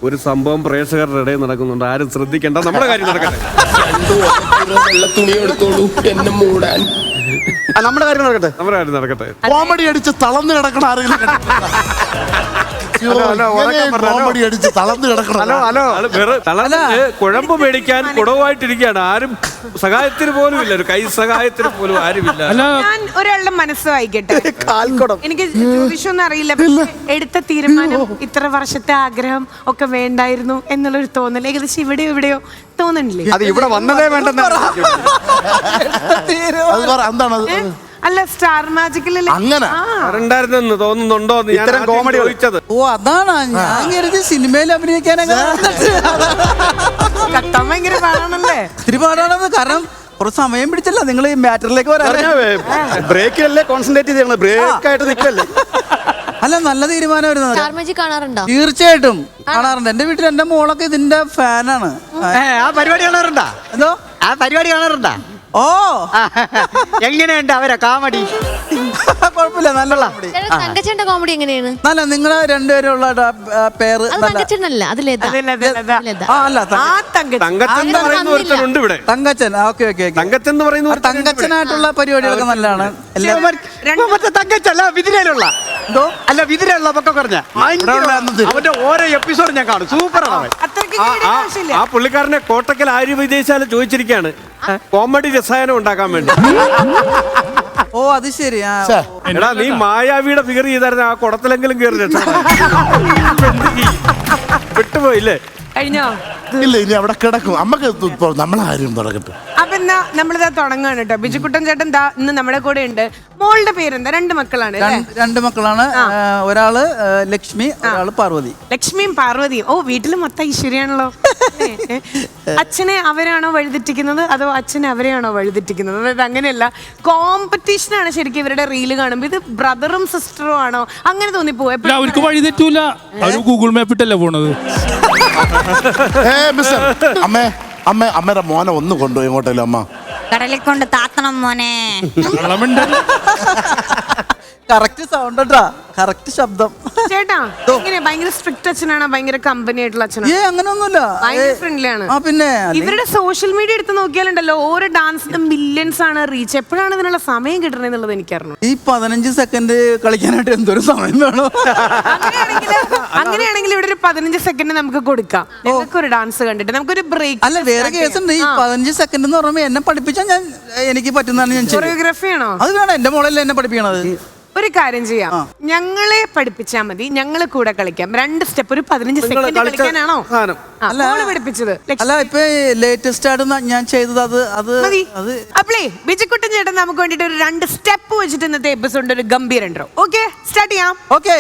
ഒരു സംഭവം പ്രേക്ഷകരുടെ ഇടയിൽ നടക്കുന്നുണ്ട്, ആരും ശ്രദ്ധിക്കേണ്ട, നമ്മുടെ കാര്യം നടക്കട്ടെ. തുണി എടുത്തോളൂ എന്നെ മൂടാൻ. നമ്മുടെ കാര്യം നടക്കട്ടെ, നമ്മുടെ കാര്യം നടക്കട്ടെ. കോമഡി അടിച്ച് തളർന്നു കിടക്കണ ആരെങ്കിലും കോമഡി അടിച്ച് തളർന്നു കിടക്കണം. കുഴമ്പ് മേടിക്കാൻ കുടവായിട്ടിരിക്കുകയാണ്. ആരും സഹായത്തിന് പോലും ഇല്ല, ഒരു കൈ സഹായത്തിന് പോലും ആരുമില്ല. ഞാൻ ഒരാളുടെ മനസ്സ് വായിക്കട്ടെ. എനിക്ക് ജ്യോതിഷമൊന്നും അറിയില്ല, പക്ഷെ എടുത്ത തീരുമാനം ഇത്ര വർഷത്തെ ആഗ്രഹം ഒക്കെ വേണ്ടായിരുന്നു എന്നുള്ളൊരു തോന്നൽ ഏകദേശം ഇവിടെയോ തോന്നണില്ലേ? അത് ഇവിടെ വന്നതേ വേണ്ടെന്ന്. എന്താണ്? അല്ല, സ്റ്റാർ മാജിക്കിൽ അങ്ങനെ ഉണ്ടായിരുന്നെന്ന് തോന്നുന്നുണ്ടോ? ഇത്തരം കോമഡി ചോദിച്ചത്. ഓ, അതാണ് ഞാൻ കരുതി സിനിമയിൽ അഭിനയിക്കാനൊക്കെ കത്താൻ ഭയങ്കര പാടാണല്ലേ? ഇത്തിരി പാടാണത്. കാരണം കുറച്ച് സമയം പിടിച്ചല്ല നിങ്ങൾ ഈ മാറ്ററിലേക്ക് വരാൻ. ബ്രേക്കിലല്ലേ കോൺസെൻട്രേറ്റ് ചെയ്യണം, ബ്രേക്ക് ആയിട്ട് നിൽക്കല്ലേ. അല്ല, നല്ല തീരുമാനമായിരുന്നു. സ്റ്റാർ മാജിക് കാണാറുണ്ടോ? തീർച്ചയായിട്ടും കാണാറുണ്ട്. എന്റെ വീട്ടിൽ എന്റെ മോളൊക്കെ ഇതിന്റെ ഫാനാണ്. ആ പരിപാടി കാണാറുണ്ടാ? എന്തോ ആ പരിപാടി കാണാറുണ്ടാ? ഓ, എങ്ങനെയുണ്ട് അവരെ കോമഡി? കുഴപ്പമില്ല, നല്ല തങ്കച്ചന്റെ കോമഡി എങ്ങനെയാണ്? നല്ല. നിങ്ങളെ രണ്ടുപേരുള്ള പേര് തങ്കച്ചനല്ല, അതിലേതാ? തങ്കച്ചനുണ്ട് ഇവിടെ. തങ്കച്ചൻ. Okay okay. തങ്കച്ചൻ എന്ന് പറയുന്ന തങ്കച്ചനായിട്ടുള്ള പരിപാടികളൊക്കെ നല്ലതാണ്. തങ്കച്ചല്ല, വിതിരയിലുള്ള എന്തോ അല്ല, വിതിരയുള്ള പൊക്കെ പറഞ്ഞ അവന്റെ ഓരോ എപ്പിസോഡ് ഞാൻ കാണും. സൂപ്പറാണ്. ആ പുള്ളിക്കാരനെ കോട്ടക്കൽ ആര്യ വിദേശാല ചോദിച്ചിരിക്കുകയാണ് കോമഡി രസായനം ഉണ്ടാക്കാൻ വേണ്ടി. ഓ, അത് ശരി. എടാ, നീ മായാവിയുടെ ഫിഗർ ചെയ്തായിരുന്നു, ആ കുടത്തിലെങ്കിലും കയറി വിട്ടുപോയില്ലേ? കഴിഞ്ഞോ? ഇല്ല, ഇനി അവിടെ കിടക്കും. അമ്മക്ക് നമ്മളാരും തുടങ്ങട്ടെ. അപ്പൊ എന്നാ നമ്മളിതാ തുടങ്ങാണ് കേട്ടോ. ബിജുക്കുട്ടൻ ചേട്ടൻ ദാ ഇന്ന് നമ്മുടെ കൂടെ ഉണ്ട്. മോളുടെ പേരെന്താ? 2 മക്കളാണ് അല്ലേ? 2 മക്കളാണ്. ഒരാള് ലക്ഷ്മി, ഒരാള് പാർവതി. ലക്ഷ്മിയും പാർവതിയും. ഓ, വീട്ടില് മൊത്തം ഐശ്വര്യാണല്ലോ. അച്ഛനെ അവരാണോ വഴിതെറ്റിക്കുന്നത് അതോ അച്ഛനെ അവരെയാണോ വഴിതെറ്റിക്കുന്നത്? അതായത് അങ്ങനെയല്ല, കോമ്പറ്റീഷനാണ് ശരിക്കും ഇവരുടെ റീല് കാണുമ്പോ. ഇത് ബ്രദറും സിസ്റ്ററും ആണോ അങ്ങനെ തോന്നിപ്പോ? അവർക്ക് വഴി തെറ്റൂല, അവര് ഗൂഗിൾ മാപ്പ് ഇട്ടല്ലേ പോണത്. അമ്മയുടെ മോനെ ഒന്ന് കൊണ്ടുപോയി ഇങ്ങോട്ടല്ലോ അമ്മ. കടലിൽ കൊണ്ട് താത്തണം മോനെ. കറക്റ്റ് സൗണ്ട് കേട്ടാ, കറക്റ്റ് ശബ്ദം. ചേട്ടാ ഇങ്ങനെ ഭയങ്കര സ്ട്രിക്റ്റ് അച്ഛനാണോ ഭയങ്കര കമ്പനി ആയിട്ടുള്ള അച്ഛനാണോ? അങ്ങനെയൊന്നുമില്ല, ഭയങ്കര ഫ്രണ്ട്ലി ആണ്. പിന്നെ ഇവരുടെ സോഷ്യൽ മീഡിയ എടുത്ത് നോക്കിയാലുണ്ടല്ലോ ഓരോ ഡാൻസിനും മില്യൺസ് ആണ് റീച്ച്. എപ്പോഴാണ് ഇതിനുള്ള സമയം കിട്ടണത് എന്നുള്ളത് എനിക്കറിഞ്ഞു. ഈ 15 സെക്കൻഡ് കളിക്കാനായിട്ട് എന്തൊരു സമയം വേണോ? അങ്ങനെയാണെങ്കിൽ ഇവിടെ ഒരു 15 സെക്കൻഡ് നമുക്ക് കൊടുക്കാം. ഞങ്ങൾക്ക് ഒരു ഡാൻസ് കണ്ടിട്ട് നമുക്കൊരു ബ്രേക്ക്. അല്ല, വേറെ കേസുണ്ട്. ഈ 15 സെക്കൻഡ് എന്ന് പറയുമ്പോൾ എന്നെ പഠിപ്പിച്ചാൽ എനിക്ക് പറ്റുന്നതാണ് ഞാൻ. കൊറിയോഗ്രാഫി ആണോ? അത് വേണം, എന്റെ മോളല്ലേ എന്നെ പഠിപ്പിക്കണത്. ഒരു കാര്യം ചെയ്യാം, ഞങ്ങളെ പഠിപ്പിച്ചാൽ മതി, ഞങ്ങള് കൂടെ കളിക്കാം. 2 സ്റ്റെപ്പ് ഒരു 15 സെക്കൻഡ് കളിക്കാനാണോ പഠിപ്പിച്ചത്? അല്ല, ഇപ്പൊ ലേറ്റസ്റ്റ് ആയിട്ട് ഞാൻ ചെയ്തത് അത് അപ്പളേ ബിജുക്കുട്ടൻ ചേട്ടൻ നമുക്ക് വേണ്ടിട്ട് ഒരു 2 സ്റ്റെപ്പ് വെച്ചിട്ട് ഇന്നത്തെ എപ്പിസോഡിന്റെ ഒരു ഗംഭീര ഇൻട്രോ. ഓക്കെ, സ്റ്റാർട്ട് ചെയ്യാം. ഓക്കെ.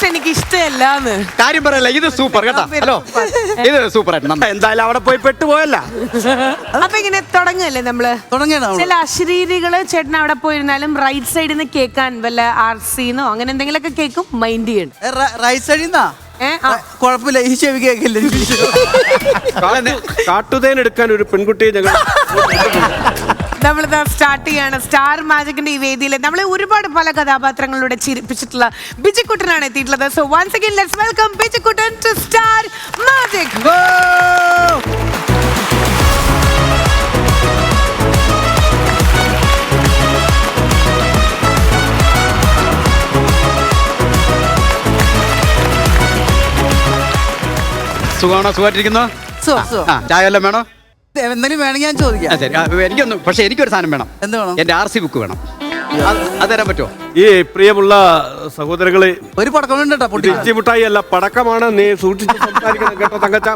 എനിക്ക് ഇഷ്ടമല്ലാന്ന് കാര്യം പറയല്ല, ഇത് സൂപ്പർ കേട്ടോ. ഹലോ, ഇത് സൂപ്പർ ആയിട്ട് എന്തായാലും അവിടെ പോയി പെട്ടുപോയല്ല. അപ്പൊ ഇങ്ങനെ തുടങ്ങല്ലേ നമ്മള്? ചില അശരീരികള് ചേട്ടൻ അവിടെ പോയിരുന്നാലും റൈറ്റ് സൈഡിൽ നിന്ന് കേൾക്കാൻ വല്ല ആർസിന്നോ അങ്ങനെ എന്തെങ്കിലുമൊക്കെ കേൾക്കും, മൈൻഡ് ചെയ്യണം. റൈറ്റ് സൈഡിൽ നിന്നാ കുഴപ്പമില്ല, ഈ ചെവി കേൾക്കില്ല. കാട്ടുതേൻ എടുക്കാൻ ഒരു പെൺകുട്ടിയെ ഞങ്ങൾ നമ്മളിതാ സ്റ്റാർട്ട് ചെയ്യാണ്. സ്റ്റാർ മാജിക്കിന്റെ ഈ വേദിയിൽ നമ്മളെ ഒരുപാട് പല കഥാപാത്രങ്ങളിലൂടെ ചിരിപ്പിച്ചിട്ടുള്ള ബിജുക്കുട്ടനാണ് എത്തിയിട്ടുള്ളത്. So once again let's welcome Bijukuttan to Star Magic. സുഖമാണോ? സുഖമായിട്ടിരിക്കുന്നോ? ചായ വല്ലതും വേണോ? എന്തെങ്കിലും വേണമെങ്കിൽ ഞാൻ ചോദിക്കാം. എനിക്കൊന്നും, പക്ഷെ എനിക്കൊരു സാധനം വേണം. എന്ത് വേണം? എന്റെ RC ബുക്ക് വേണം. അത് തരാൻ പറ്റുമോ? ഈ പ്രിയമുള്ള സഹോദരങ്ങളെ, ഒരു പടക്കം മിഠായി അല്ല, പടക്കമാണ്. നീ സൂക്ഷിച്ച് സംസാരിക്കണം കേട്ടോ തങ്കച്ച.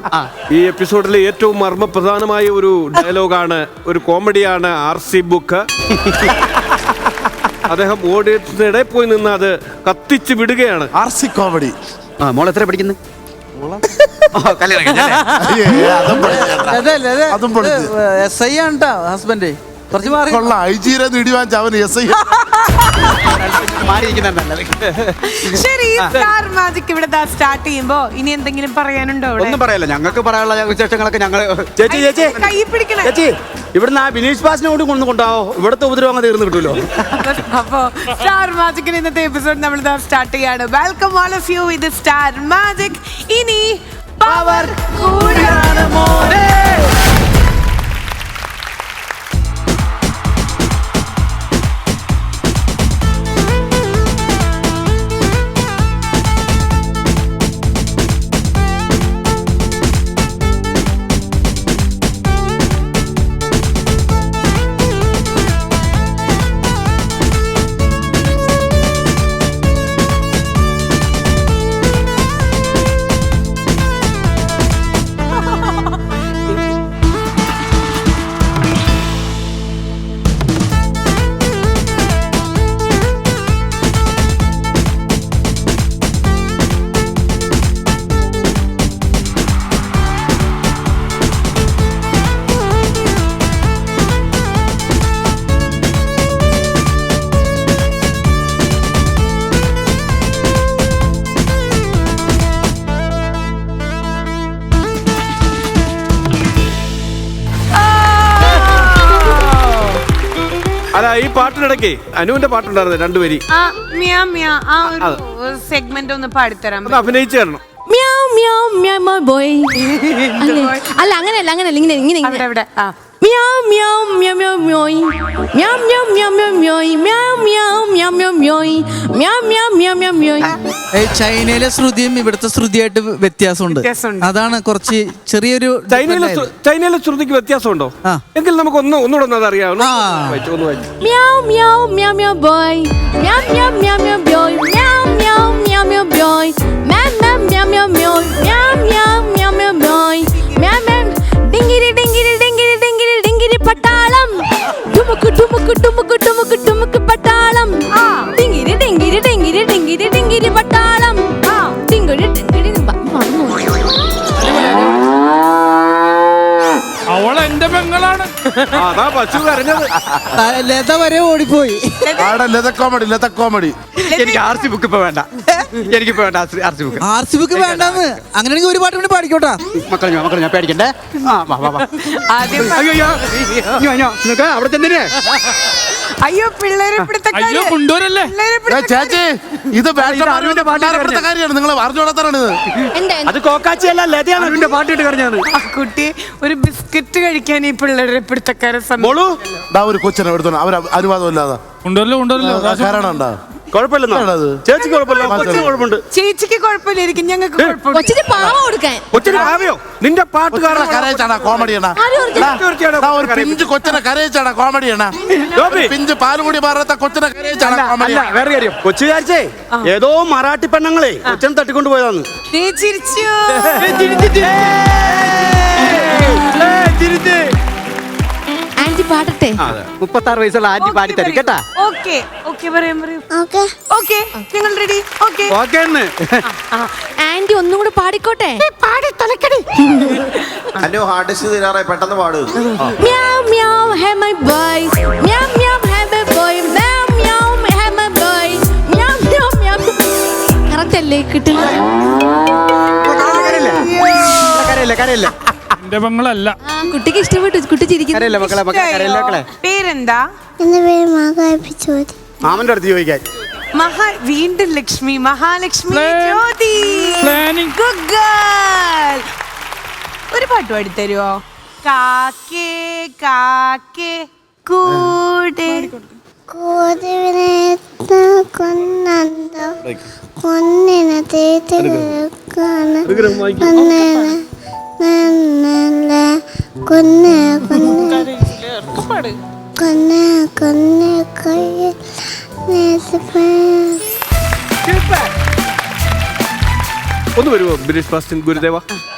ഈ എപ്പിസോഡിലെ ഏറ്റവും മർമ്മപ്രധാനമായ ഒരു ഡയലോഗാണ്, ഒരു കോമഡിയാണ് RC ബുക്ക്. അദ്ദേഹം ഓഡിയൻസിനിടെ പോയി നിന്ന് അത് കത്തിച്ച് വിടുകയാണ്. RC comedy. മോൾ എത്ര പഠിക്കുന്നു? SI ആണ് ട്ടോ ഹസ്ബൻഡ്. കുറച്ച് മാറി ശരി, സ്റ്റാർ മാജിക് ഇവിടെ സ്റ്റാർട്ട് ചെയ്യുമ്പോ ഇനി എന്തെങ്കിലും പറയാനുണ്ടോ? ഒന്നും പറയല്ല, ഞങ്ങൾക്ക് പറയാനുള്ള വിശേഷങ്ങളൊക്കെ ഞങ്ങൾ. കൈ പിടിക്കണം. ഇവിടുന്ന് ആ ബിനീഷ് പാസിനെ കൊണ്ട് കൊണ്ടാവോ, ഇവിടുത്തെ ഉപദ്രവം തീർന്നു കിട്ടൂലോ. അപ്പൊ സ്റ്റാർ മാജിക്കിന് ഇന്നത്തെ എപ്പിസോഡ് നമ്മൾ സ്റ്റാർട്ട് ചെയ്യാണ്. Welcome all of you with star magic. ഇനി പവർ കൂടിയാണ് മോനെ. ഈ പാട്ടിനിടയ്ക്ക് അനുവിന്റെ പാട്ടുണ്ടായിരുന്നു രണ്ടുപേരി ആ മ്യാ മ്യാ ആ ഒരു സെഗ്മെന്റ് ഒന്ന് പാടിത്തരാൻ അത് അഭിനയിച്ചു തരണം. മ്യാവ് മ്യാവ് മ്യാവ് മൈ ബോയ്. അല്ല അങ്ങനെയല്ല ഇങ്ങനെ അവിടെ അവിടെ ആ മ്യാവ് meow meow മ്യാവ് മ്യോയ്. മ്യാവ് meow meow മ്യാവ് മ്യോയ്. മ്യാവ് meow meow മ്യാവ് മ്യോയ്. മ്യാവ് meow meow മ്യാവ് മ്യോയ്. ചൈനയിലെ ശ്രുതിയും ഇവിടുത്തെ ശ്രുതിയായിട്ട് വ്യത്യാസമുണ്ട്. അതാണ് കുറച്ച് ചെറിയൊരു ചൈനയിലെ ശ്രുതിക്ക് വ്യത്യാസമുണ്ടോ? എങ്കിൽ നമുക്ക് ഒന്നുകൂടെ ഒന്ന് അതറിയാവുന്ന മ്യാവ് meow meow മ്യാവ് boy. Meow meow meow മ്യാവ് boy. Meow meow meow മ്യാവ് boy. Meow meow meow മ്യാവ് മ്യോയ്. മ്യാവ് meow meow മ്യാവ് boy. Meow മ്യാവ് ഡിങ്കിരി ഡിങ്കിരി ഡിങ്കിരി ഡിങ്കിരി ഡിങ്കിരി പട്ടാളം. ടുമുക്ക് ടുമുക്ക് ടുമുക്ക് ടുമുക്ക് ടുമുക്ക് പട്ടാളം. ഡിങ്കിരി ഡിങ്കിരി ഡിങ്കിരി ഡിങ്കിരി ഡിങ്കിരി പട്ടാളം. ഡിങ്കിരി ഡിങ്കിരി അവൾ എന്റെ പെങ്ങളാണ്. അതാ പശു കരഞ്ഞത്. ലത വരെ ഓടിപ്പോയി. ലത കോമഡി. എനിക്ക് RC ബുക്ക് ഇപ്പൊ വേണ്ട. എനിക്കിപ്പോ വേണ്ട RC ബുക്ക്. RC ബുക്ക് വേണ്ടെന്ന് അങ്ങനെയാണെങ്കിൽ ഒരു പാട്ട് കൂടി പാടിക്കോട്ടാ. മക്കളെ ഞാൻ പേടിക്കണ്ടേ. ആദ്യം അയ്യോ അവിടെ ചെന്നില്ലേ. അയ്യോ പിള്ളേരെ അയ്യോ കൊണ്ടുവരല്ലേ. ചേച്ചി ഇത് പാട്ടുകാരിയാണ്, നിങ്ങൾ അറിഞ്ഞോടത്താണ് ഇത്. അത് കോക്കാച്ചിയല്ല ലതയാണ് അവന്റെ പാട്ടിട്ട് കറിഞ്ഞത്. കുട്ടി ഒരു ബിസ്ക്കറ്റ് കഴിക്കാൻ ഈ പിള്ളേരെ പിടുത്തക്കാരെ ഒരു കൊച്ചിനെ എടുത്തോ, അവർ അനുവാദം ഇല്ലാതെ കൊണ്ടുവരല്ലോ. കാരണം ഉണ്ടാ കുഴപ്പമില്ല ചേച്ചിക്ക് കുഴപ്പമില്ല. ചേച്ചിക്ക് കുഴപ്പമില്ലായിരിക്കും, ഞങ്ങൾക്ക് കൊച്ചിന് പാവ കൊടുക്കാൻ. കൊച്ചിന് ഭാവിയോ നിന്റെ പാട്ടുകാരനെ കരയിച്ചാടാ കോമഡിയാണ്. ഒരു പിഞ്ച് കൊച്ചിനെ കരയിച്ചാടാ കോമഡിയാണ്. പിഞ്ച് പാലുകൂടി മാറാത്ത കൊച്ചിനെ കരയിച്ചാടാ കോമഡി. വേറെ കാര്യം കൊച്ചു വിചാരിച്ചേ ഏതോ മറാഠി പെണ്ണുങ്ങളെ കൊച്ചിനെ തട്ടിക്കൊണ്ട് പോയതാന്ന്. ആന്റി പാടട്ടെ. 36 വയസ്സുള്ള ആന്റി പാടി തരും കേട്ടാ. നിങ്ങൾ റെഡി? ആന്റി ഒന്നും കൂടെ പാടിക്കോട്ടെ. ഹലോ ഹാർഡ് ഡിസ്ക് തീരാറായി, പെട്ടെന്ന് പാട്. Meow meow hey my boy. Meow meow hey my boy. Meow meow hey my boy. Meow meow meow. Correct അല്ലേ കിട്ടുന്നത്? കരയില്ല എന്റെ പെങ്ങളല്ല. കുട്ടിക്ക് ഇഷ്ടപ്പെട്ടു, കുട്ടി ചിരിക്കുന്നു. പേരെന്താ? എന്റെ പേര് മഹാഭിജ്യോതി. മാമന്റെ അടുത്ത് ചോദിക്കാൻ. വീണ്ടും ലക്ഷ്മി, മഹാലക്ഷ്മി ജ്യോതി. Good girl. ഒരു പാട്ട് പാടിത്തരുവോ? കാക്കേ കാക്കേ കൂടെ കൊന്നന്തോ കൊന്നിനെ തേറ്റെടുക്കാണ് കൊന്ന കയ്യിൽ ഒന്ന് വരുമോ ബിനീഷ് ബാസ്റ്റിൻ ഗുരുദേവ?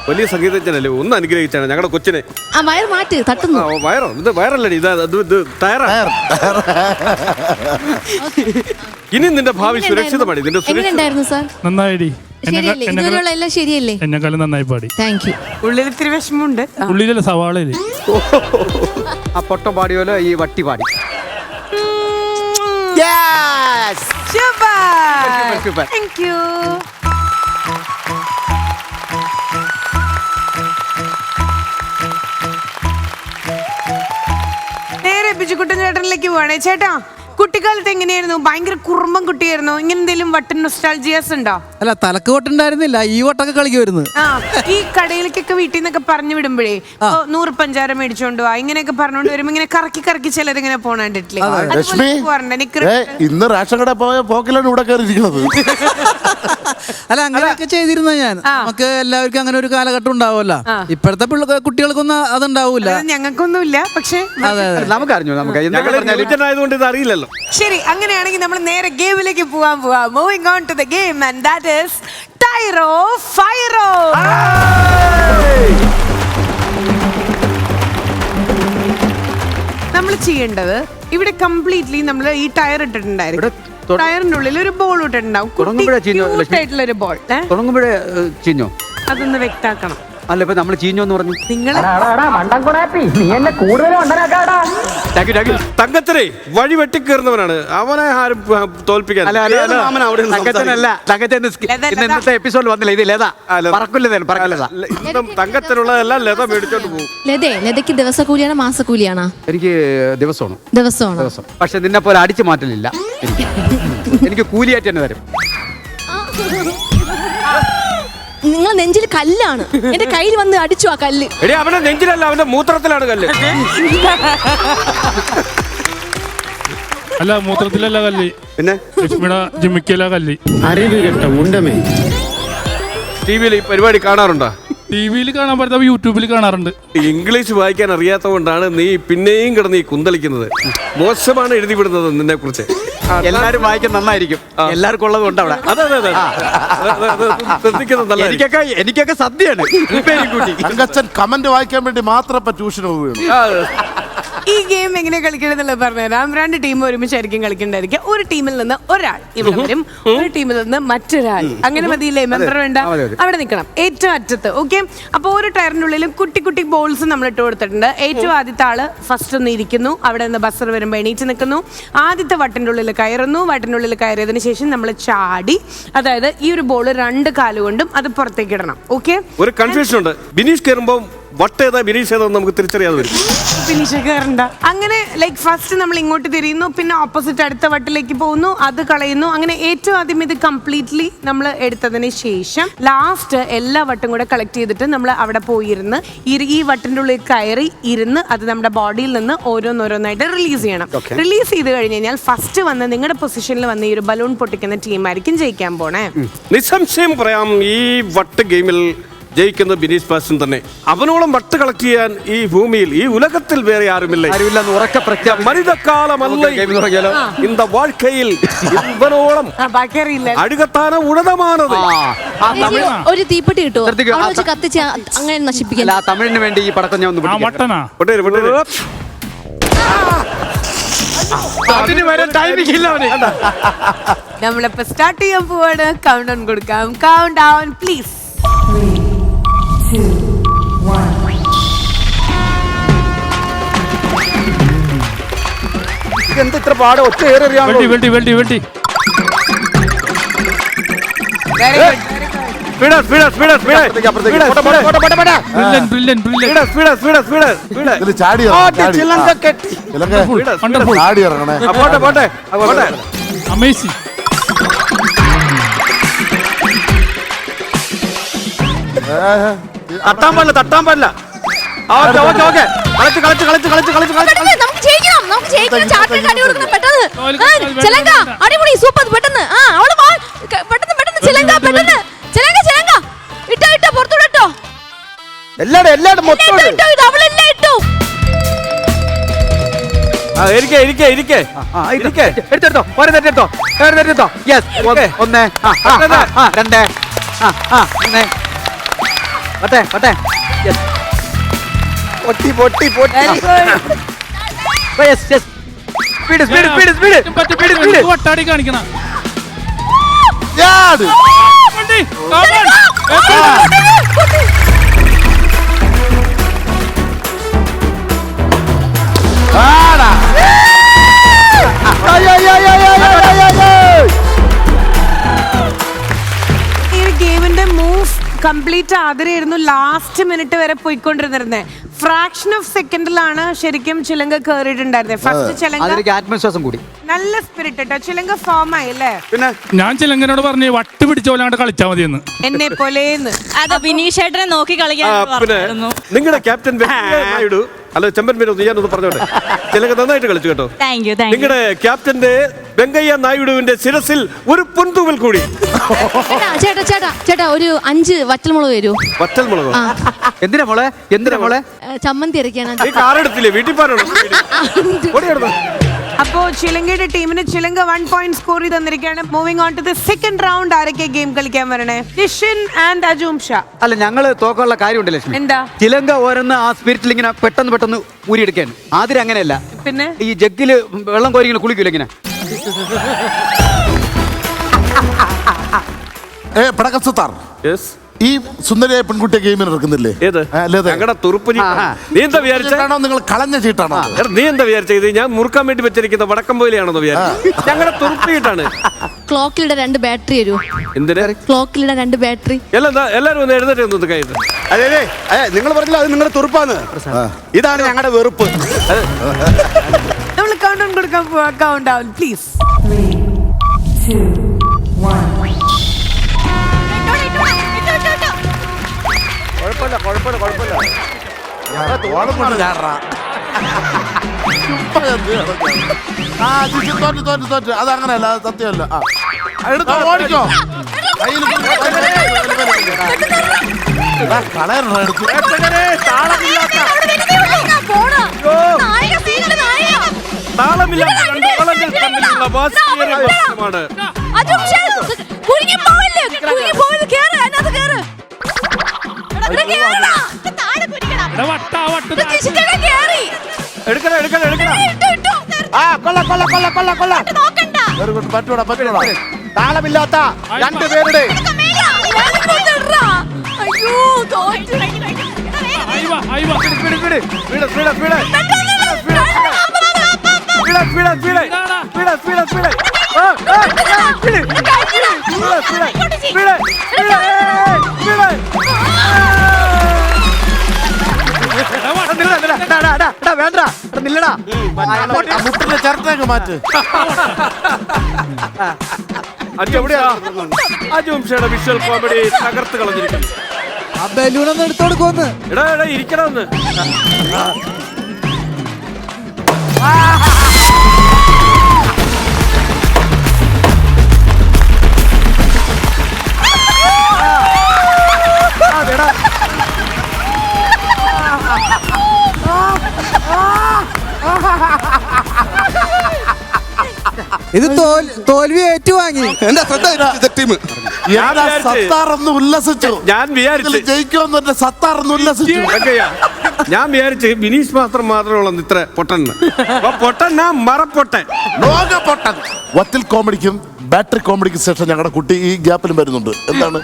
വലിയ സംഗീതജ്ഞനല്ലേ, ഒന്ന് അനുഗ്രഹിച്ചാണ് ഞങ്ങളുടെ കൊച്ചിനെ. ആ വയർ മാറ്റ്, തട്ടുന്നു. വയറോ? ഇത് വയറല്ലേ, ഇത് ടയറാ. ഇനി നിന്റെ ഭാവി സുരക്ഷിതമാണ്. എങ്ങനെയുണ്ടായിരുന്നു സാർ? നന്നായിടി. ഇതുവരെയുള്ള എല്ലാം ശരിയല്ലേ? എന്നെക്കാളും നന്നായി പാടി. Thank you. ഉള്ളിൽ ഇത്തിരി വിഷമമുണ്ട്. ഉള്ളിലല്ല സവാളയില്. ആ പൊട്ടം പാടിയോലോ ഈ വട്ടി പാടി. Thank you. നേരെ ബിജുക്കുട്ടൻ ചേട്ടനിലേക്ക് പോവാണേ. ചേട്ടാ, കുട്ടിക്കാലത്ത് എങ്ങനെയായിരുന്നു? ഭയങ്കര കുറുമ്പൻ കുട്ടിയായിരുന്നു? ഇങ്ങനെ എന്തെങ്കിലും വട്ടൻ നൊസ്റ്റാൾജിയാസ് ഉണ്ടോ? അല്ല, തലക്ക് വട്ടുണ്ടായിരുന്നില്ല, ഈ വട്ടൊക്കെ കളിക്കുമായിരുന്നു. ഈ കടയിലേക്കൊക്കെ വീട്ടിൽ നിന്നൊക്കെ പറഞ്ഞു വിടുമ്പോഴേ 100 പഞ്ചാര മേടിച്ചോണ്ട് പോവാ ഇങ്ങനെയൊക്കെ പറഞ്ഞോണ്ട് വരുമ്പോ ഇങ്ങനെ കറക്കി കറക്കി ചിലരിങ്ങനെ പോണണ്ടിട്ടില്ലേ? ഇന്ന് റേഷൻ കട പോയ പോക്കിലാണ് ഇവിടെ കയറിയിരിക്കുന്നത്. അല്ല, അങ്ങനെയൊക്കെ ചെയ്തിരുന്ന ഞാൻ. നമുക്ക് എല്ലാവർക്കും അങ്ങനെ ഒരു കാലഘട്ടം ഉണ്ടാവുമല്ലോ. ഇപ്പോഴത്തെ കുട്ടികൾക്കൊന്നും അതുണ്ടാവൂല. ഞങ്ങൾക്കൊന്നുമില്ല, പക്ഷെ നമുക്കറിഞ്ഞു ഇത് അറിയില്ലല്ലോ. ശരി, അങ്ങനെയാണെങ്കിൽ നമ്മൾ നേരെ ഗെയിമിലേക്ക് പോവാൻ പോവാ. Moving on to the game and that is ടൈറോ ഫൈറോ. നമ്മൾ ചെയ്യേണ്ടത് ഇവിടെ കംപ്ലീറ്റ്ലി നമ്മൾ ഈ ടയർ ഇട്ടിട്ടുണ്ടായിരിക്കും. ടയറിന്റെ ഉള്ളിൽ ഒരു ബോൾ ഇട്ടിട്ടുണ്ടാവും. ഒരു ബോൾ. തുടങ്ങുമ്പോഴേ ചീഞ്ഞോ? അതൊന്ന് വ്യക്താക്കണം. അല്ല ഇപ്പൊ നമ്മൾ ചീഞ്ഞു എന്ന് പറഞ്ഞു. നിങ്ങൾ തങ്കത്തിനെ വഴി വെട്ടിക്കേറുന്നവനാണ്, അവനെ ആരും തോൽപ്പിക്കാൻ. ഇന്നത്തെ എപ്പിസോഡിൽ വന്നില്ല. ഇത് ലത പറക്കില്ല. തങ്കത്തിനുള്ളതെല്ലാം ലത മേടിച്ചോണ്ട് പോകും. ലതയ്ക്ക് ദിവസക്കൂലിയാണോ മാസക്കൂലിയാണോ? എനിക്ക് ദിവസമാണ്. ദിവസമാണ്. പക്ഷെ നിന്നെ പോലെ അടിച്ചു മാറ്റലില്ല. എനിക്ക് കൂലിയായിട്ട് തന്നെ തരും. നിങ്ങൾ നെഞ്ചിൽ കല്ലാണ്, എന്റെ കയ്യിൽ വന്ന് അടിച്ചു ആ കല്ല്. എടി അവന്റെ നെഞ്ചിലല്ല, അവന്റെ മൂത്രത്തിലാണ് കല്ല്. അല്ല, മൂത്രത്തിലല്ല കല്ല്, പിന്നെ ലക്ഷ്മിയുടെ ജിമ്മിക്കല കല്ല്. ടിവിയിൽ ഈ പരിപാടി കാണാറുണ്ടോ? ടിവിയിൽ കാണാൻ പറ്റാത്ത യൂട്യൂബിൽ കാണാറുണ്ട്. ഇംഗ്ലീഷ് വായിക്കാൻ അറിയാത്തതുകൊണ്ടാണ് നീ പിന്നെയും കിടന്ന് ഈ കുന്തളിക്കുന്നത്. മോശമാണ് എഴുതി വിടുന്നത് നിന്നെ കുറിച്ച്. എല്ലാരും വായിക്കാൻ നന്നായിരിക്കും, എല്ലാവർക്കും ഉള്ളത് ഉണ്ട് അവിടെ. എനിക്കൊക്കെ സദ്യയാണ്. തങ്കച്ചൻ കമന്റ് വായിക്കാൻ വേണ്ടി മാത്രം ഇപ്പൊ ട്യൂഷൻ പോവുകയാണ്. ഈ ഗെയിം എങ്ങനെ കളിക്കണമെന്നുള്ളത് പറഞ്ഞുതരാം. 2 ടീം ഒരുമിച്ചായിരിക്കും കളിക്കേണ്ടായിരിക്കും. ഒരു ടീമിൽ നിന്ന് ഒരാൾ ഇവിടെ വരും, ഒരു ടീമിൽ നിന്ന് മറ്റൊരാൾ. അങ്ങനെ മതിയില്ലേ? മെമ്പർ വേണ്ട, അവിടെ നിൽക്കണം ഏറ്റവും അറ്റത്ത്. ഓക്കെ, അപ്പൊ ഒരു ടയറിനുള്ളിലും കുട്ടി കുട്ടി ബോൾസ് നമ്മൾ ഇട്ട് കൊടുത്തിട്ടുണ്ട്. ഏറ്റവും ആദ്യത്തെ ആള് ഫസ്റ്റ് ഒന്ന് ഇരിക്കുന്നു, അവിടെ നിന്ന് ബസർ വരുമ്പോൾ എണീറ്റ് നിൽക്കുന്നു. ആദ്യത്തെ വട്ടിൻ്റെ ഉള്ളിൽ കയറുന്നു. വട്ടിൻ്റെ ഉള്ളിൽ കയറിയതിന് ശേഷം നമ്മൾ ചാടി, അതായത് ഈ ഒരു ബോൾ 2 കാലുകൊണ്ടും അത് പുറത്തേക്ക് ഇടണം. ഓക്കെ, ഒരു കൺഫ്യൂഷൻ ഉണ്ട്. ബിനീഷ് കയറുമ്പോൾ വട്ടേതാ ബിനീഷ് ഏതാ നമുക്ക് തിരിച്ചറിയാതെ വരും. ഫിനിഷ് കയറണ്ട. അങ്ങനെ ലൈക്ക് ഫസ്റ്റ് നമ്മൾ ഇങ്ങോട്ട് തിരിയുന്നു, പിന്നെ ഓപ്പോസിറ്റ് അടുത്ത വട്ടിലേക്ക് പോകുന്നു, അത് കളയുന്നു. അങ്ങനെ ഏറ്റവും ആദ്യം ഇത് കംപ്ലീറ്റ്ലി നമ്മൾ എടുത്തതിന് ശേഷം ലാസ്റ്റ് എല്ലാ വട്ടും കൂടെ കളക്ട് ചെയ്തിട്ട് നമ്മൾ അവിടെ പോയിരുന്ന് ഈ വട്ടിൻ്റെ ഉള്ളിൽ കയറി ഇരുന്ന് അത് നമ്മുടെ ബോഡിയിൽ നിന്ന് ഓരോന്നോരോന്നായിട്ട് റിലീസ് ചെയ്യണം. റിലീസ് ചെയ്ത് കഴിഞ്ഞ് കഴിഞ്ഞാൽ ഫസ്റ്റ് വന്ന് നിങ്ങളുടെ പൊസിഷനിൽ വന്ന് ഈ ഒരു ബലൂൺ പൊട്ടിക്കുന്ന ടീമായിരിക്കും ജയിക്കാൻ പോണേ. നിസ്സംശയം പറയാം, ഈ വട്ട് ഗെയിമിൽ ജയിക്കുന്ന ബിനീഷ് ബാസ്റ്റൻ തന്നെ. അവനോളം വട്ട് കളക്ട് ചെയ്യാൻ ഈ ഭൂമിയിൽ, ഈ ഉലകത്തിൽ വേറെ ആരുമില്ല. இந்த வாழ்க்கையில் ഇവനോളം അടുകത്താന ഉണതമാണത്. ഒരു തീപ്പെട്ടി കിട്ടുമോ കത്തിച്ച് അങ്ങനെ നശിപ്പിക്കില്ല. തമിഴിന് വേണ്ടി ഈ പടക്കം ഞാൻ നമ്മളിപ്പോ സ്റ്റാർട്ട് ചെയ്യാൻ പോവാണ്. കൗണ്ട് ഡൗൺ കൊടുക്കാം. Count down please. 3, 2, 1. എന്ത് ഇത്ര പാട് ഒറ്റ ഏറിയാണ്. തട്ടാൻ പാടില്ല. അടിപൊളി സൂപ്പർ. പെട്ടെന്ന് പുറത്തോട്ടോ. എല്ലാവരും മൊത്തം എടുത്തോ. ഒന്ന്, രണ്ട്, പട്ടെ. പൊട്ടി. വട്ടാടി കാണിക്കണം. ഈ ഗെയിമിന്റെ മൂവ് കംപ്ലീറ്റ് ആദരയായിരുന്നു. ലാസ്റ്റ് മിനിറ്റ് വരെ പോയിക്കൊണ്ടിരുന്നിരുന്നേ. ഫ്രാക്ഷൻ ഓഫ് സെക്കൻഡിലാണ് ശരിക്കും ചിലങ്ക കയറിയിട്ടുണ്ടായിരുന്നത്. ഫസ്റ്റ് ചിലങ്ക ആത്മവിശ്വാസം കൂടി, നല്ല സ്പിരിറ്റ് ഇട്ടോ. ചിലങ്ക ഫോം ആയില്ലേ? പിന്നെ ഞാൻ ചിലങ്കനോട് പറഞ്ഞു വട്ട് പിടിച്ചോലാണ്ട് കളിച്ചാൽ മതിയെന്ന്. എന്നെ പോലെന്ന്. അതെ, ബിനീഷേട്ടനെ നോക്കി കളിക്കാൻ. നിങ്ങളുടെ ക്യാപ്റ്റൻ നായിഡു, അല്ല ചെമ്പൻ പേര് ഞാനൊന്ന് പറഞ്ഞോട്ടെ. ചിലങ്ക നന്നായിട്ട് കളിച്ചു കേട്ടോ. നിങ്ങളുടെ ക്യാപ്റ്റന്റെ വെങ്കയ്യ നായിഡുവിന്റെ ശിരസിൽ ഒരു പൊൻതൂവൽ കൂടി. ചേട്ടാ ഒരു 5 വറ്റൽമുളക് തരൂ. വറ്റൽമുളകോ? എന്തിനാ മോളെ? ചമ്മന്തി അരയ്ക്കാനാ. കാറെടുത്തില്ലേ വീട്ടിൽ പോകാനാണോ? അപ്പോ ചിലങ്കയുടെ ടീമിന് ചിലങ്ക 1 പോയിന്റ് സ്കോർ ചെയ്ത് തന്നിരിക്കുകയാണ്. Moving on to the second round. ആരൊക്കെ ഗെയിം കളിക്കാൻ വരണേ? ജിഷിൻ ആൻഡ് അജൂം ഷാ. അല്ല, ഞങ്ങള് തോക്കാനുള്ള കാര്യമുണ്ട് ലക്ഷ്മി. എന്താ? ചിലങ്ക ഓരോന്ന് ആ സ്പിരിറ്റിൽ ഇങ്ങനെ പെട്ടെന്ന് ഊരിയെടുക്കാൻ. ആദ്യം അങ്ങനെയല്ല, പിന്നെ ഈ ജഗ്ഗില് വെള്ളം കോരി ഇങ്ങനെ കുളിക്കൂല ഇങ്ങനെ. ഈ സുന്ദരിയായ പെൺകുട്ടിയെ ഗെയിമിന് ഇറക്കുന്നില്ലേ? ഏത്? ഞങ്ങളുടെ തുറുപ്പ് നീ എന്താ വിചാരിച്ചാണോ? നിങ്ങൾ കളഞ്ഞ ചീട്ടാണോ? നീ എന്താ വിചാരിച്ചത്? ഞാൻ മുറുക്കാൻ വേണ്ടി വെച്ചിരിക്കുന്ന വടക്കം പോലെയാണെന്ന് വിചാരിച്ചു. ഞങ്ങളുടെ തുറുപ്പ് ചീട്ടാണ്. ക്ലോക്കിലിടെ 2 ബാറ്ററി തരൂ. എന്തിനാ ക്ലോക്കിലിടെ 2 ബാറ്ററി? എല്ലാരും ഒന്ന് എഴുന്നേറ്റ് ഒന്ന് കഴിഞ്ഞു. അതെ നിങ്ങൾ പറഞ്ഞില്ല അത് നിങ്ങളുടെ തുറുപ്പാന്ന്. ഇതാണ് ഞങ്ങളുടെ വെറുപ്പ്. നമ്മൾ കൗണ്ട് ഡൗൺ കൊടുക്കാൻ പോവാ. Count down please. 3, 2, 1. കുഴപ്പമില്ല. തോറ്റ് അതങ്ങനെയല്ല, അത് സത്യമല്ല. എടുത്തോ, ഓടിക്കോ. കളയണോ? എടുത്തു. പറ്റൂടാ. താളമില്ലാത്ത 2 പേരുടെ വേണ്ട നില്ലടാ. മുട്ടിന്റെ ചിരട്ടയൊക്കെ മാറ്റ്. അജുംഷയുടെ വിഷ്വൽ കോമഡി തകർത്ത് കളഞ്ഞിരിക്കുന്നു. ആ ബലൂണൊന്ന് എടുത്തു കൊടുക്കുമെന്ന്. എടാ ഇരിക്കണമെന്ന്. ഇത് തോൽവി ഏറ്റുവാങ്ങി. എന്താ ടീം സത്താറൊന്ന് ഉല്ലസിച്ചു. ഞാൻ വിചാരിച്ചു ജയിക്കുമെന്ന് സത്താറൊന്ന് ഉല്ലസിച്ചു. ഞാൻ വിചാരിച്ചു ബിനീഷ് മാത്രമേ ഉള്ളൂ ഇത്ര പൊട്ടന്. പൊട്ടനാ മറപ്പൊട്ടൻ, ലോക പൊട്ടൻ. വത്തിൽ കോമഡിക്കും ബാറ്ററി കോമഡിക്കും ശേഷം ഞങ്ങളുടെ കുട്ടി ഈ ഗ്യാപ്പിലും വരുന്നുണ്ട്. എന്താണ്?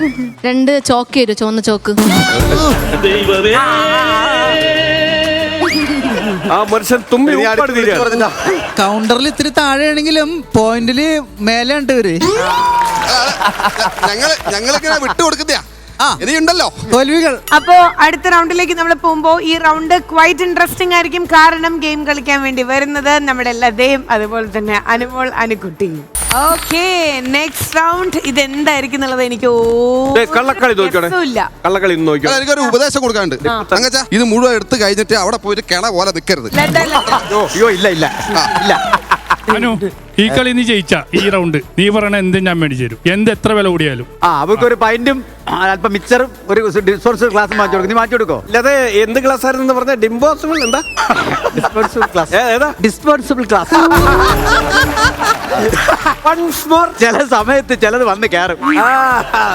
2 ചോക്ക് തരൂ, ചുവന്ന ചോക്ക്. ആ മനുഷ്യൻ തുമ്പി കൗണ്ടറിൽ ഇത്തിരി താഴെയാണെങ്കിലും പോയിന്റില് മേലെ ഉണ്ട് ഇവര്. ഞങ്ങളിങ്ങനെ വിട്ടുകൊടുക്കുന്നയാ. ഇനിയുണ്ടല്ലോ തോൽവികൾ. അപ്പോ അടുത്ത റൗണ്ടിലേക്ക് നമ്മൾ പോകുമ്പോ ഈ റൗണ്ട് ക്വൈറ്റ് ഇൻട്രസ്റ്റിംഗ് ആയിരിക്കും. കാരണം ഗെയിം കളിക്കാൻ വേണ്ടി വരുന്നത് നമ്മുടെ ലതയും അതുപോലെ തന്നെ അനുമോൾ അനുക്കുട്ടിയും. ഓക്കെ, നെക്സ്റ്റ് റൗണ്ട് ഇത് എന്തായിരിക്കും എന്നുള്ളത് എനിക്ക് കള്ളക്കളി നോക്കിയോ. എനിക്കൊരു ഉപദേശം കൊടുക്കാനുണ്ട്. ഇത് മുഴുവൻ എടുത്ത് കഴിഞ്ഞിട്ട് അവിടെ പോയിട്ട് കിണ പോലെ നിൽക്കരുത്. ഇല്ല. അനു, ഈ കളി നീ ജയിച്ച ഈ റൗണ്ട് നീ പറയണ എന്ത് ഞാൻ മേടിച്ചു തരും. എത്ര വില കൂടിയാലും. അവർക്കൊരു പൈന്റും അല്പം മിക്സറും ഒരു ഡിസ്പോസിബിൾ ഗ്ലാസ് മാറ്റി കൊടുക്കും. നീ മാറ്റി കൊടുക്കോ? അല്ലാതെ എന്ത് ഗ്ലാസ് ആയിരുന്നു പറഞ്ഞ? ഡിംപോസിബിൾ എന്താ? Disposable glass. ഏതാ? Disposable glass. ചില സമയത്ത് ചിലത് വന്ന് കയറും.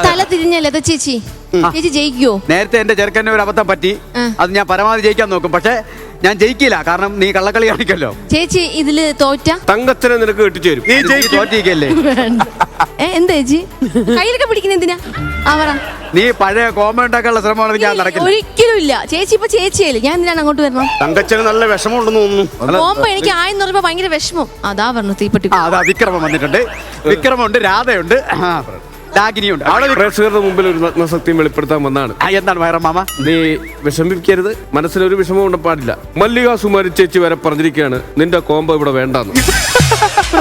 തല തിരിഞ്ഞല്ലേ ചേച്ചി? ചേച്ചി ജയിക്കോ? നേരത്തെ എന്റെ ചെറുക്കൻ്റെ ഒരു അബദ്ധം പറ്റി. അത് ഞാൻ പരമാവധി ജയിക്കാൻ നോക്കും. പക്ഷെ ഞാൻ ജയിക്കില്ല. കാരണം നീ കള്ളക്കളി കാണിക്കല്ലോ. ചേച്ചി ഇതില് തോറ്റ തങ്കത്തിനെ നിനക്ക് കിട്ടിച്ചേരും. നീ തോറ്റിരിക്കല്ലേ? എന്താ ചേച്ചി കയ്യിലൊക്കെ പിടിക്കുന്ന എന്തിനാ? നീ പഴയ കോമ ഉണ്ടാക്കാനുള്ള ശ്രമമാണ് ഞാൻ നടക്കില്ല. ഒരിക്കലും ഇല്ല ചേച്ചി. ഇപ്പൊ ചേച്ചിയല്ലേ, ഞാൻ എന്തിനാണ് അങ്ങോട്ട് വരണം? തങ്കച്ചന് നല്ല വിഷമമുണ്ടെന്ന് തോന്നുന്നു. പോകുമ്പോ എനിക്ക് ആയെന്ന് പറയുമ്പോ ഭയങ്കര വിഷമം. അതാ പറഞ്ഞു തീപ്പെട്ടി. അതാ വിക്രമം വന്നിട്ടുണ്ട്. വിക്രമുണ്ട്, രാധയുണ്ട്, ഡാഗിനിയുണ്ട്. പ്രേക്ഷകരുടെ മുമ്പിൽ ഒരു നഗ്നസത്യം വെളിപ്പെടുത്താൻ വന്നാണ്. എന്താണ് വയറമാമ? നീ വിഷമിക്കരുത്, മനസ്സിലൊരു വിഷമം കൊണ്ട് പാടില്ല. മല്ലിക സുമാരി ചേച്ചി വരെ പറഞ്ഞിരിക്കുകയാണ് നിന്റെ കോംബോ ഇവിടെ വേണ്ടെന്ന്.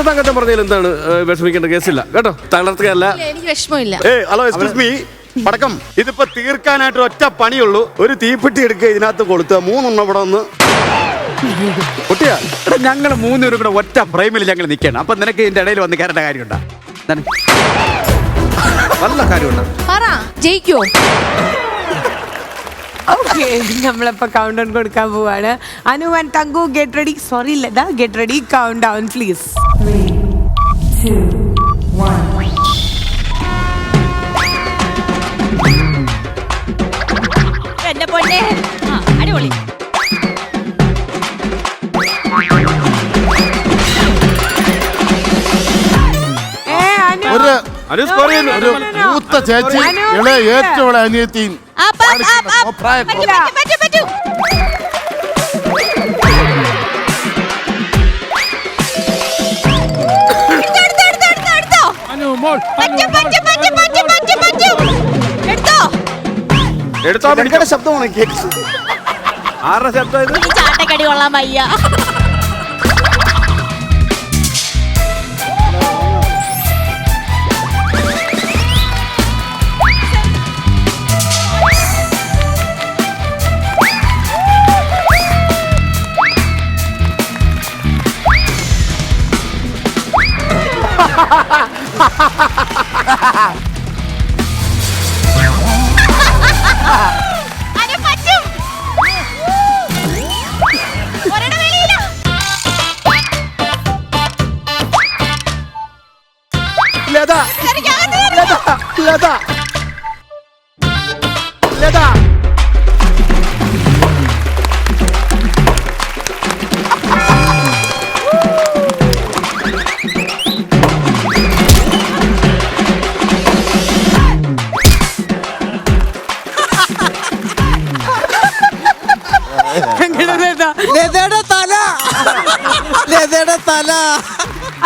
തങ്കച്ചൻ പറഞ്ഞാൽ എന്താണ്? വിഷമിക്കേണ്ട കേസില്ല കേട്ടോ. തളർത്തുകയല്ല, എനിക്ക് വിഷമമില്ല. ഹലോ എക്സ്ക്യൂസ് മീ, പടക്കം ഇതിപ്പോ തീർക്കാനായിട്ട് ഒറ്റ പണിയുള്ളൂ. ഒരു തീപ്പെട്ടി എടുക്കുക, ഇതിനകത്ത് കൊളുത്തുക. 3 ഇവിടെ ഒന്ന് പൊട്ടിയാ. ഞങ്ങൾ 3 പേരും കൂടെ ഒറ്റ ഫ്രെയിമിൽ ഞങ്ങൾ നിൽക്കണം. അപ്പൊ നിനക്ക് ഇതിന്റെ ഇടയിൽ വന്ന് കയറേണ്ട കാര്യമുണ്ടോ? നല്ല കാര്യമുണ്ട്. പറ, ജയിക്കോ? ഓക്കെ, നമ്മളിപ്പോ കൗണ്ട് ഡൗൺ കൊടുക്കാൻ പോവാണ്. Anu and Thanku get ready. Sorry Latha, get ready. Count down please. 3, 2, 1. എന്റെ പൊന്നെ, അടിപൊളി. അനു സ്കോർ ചെയ്യുന്നു. ഒരു മൂത്ത ചേച്ചി ഇളയ ഏറ്റവും ഇളയ അനിയത്തിയും എടുത്തോ ശബ്ദമാണ് ആരുടെ ശബ്ദം ഇത്? ചാട്ടക്കടി കൊള്ളാൻ വയ്യ.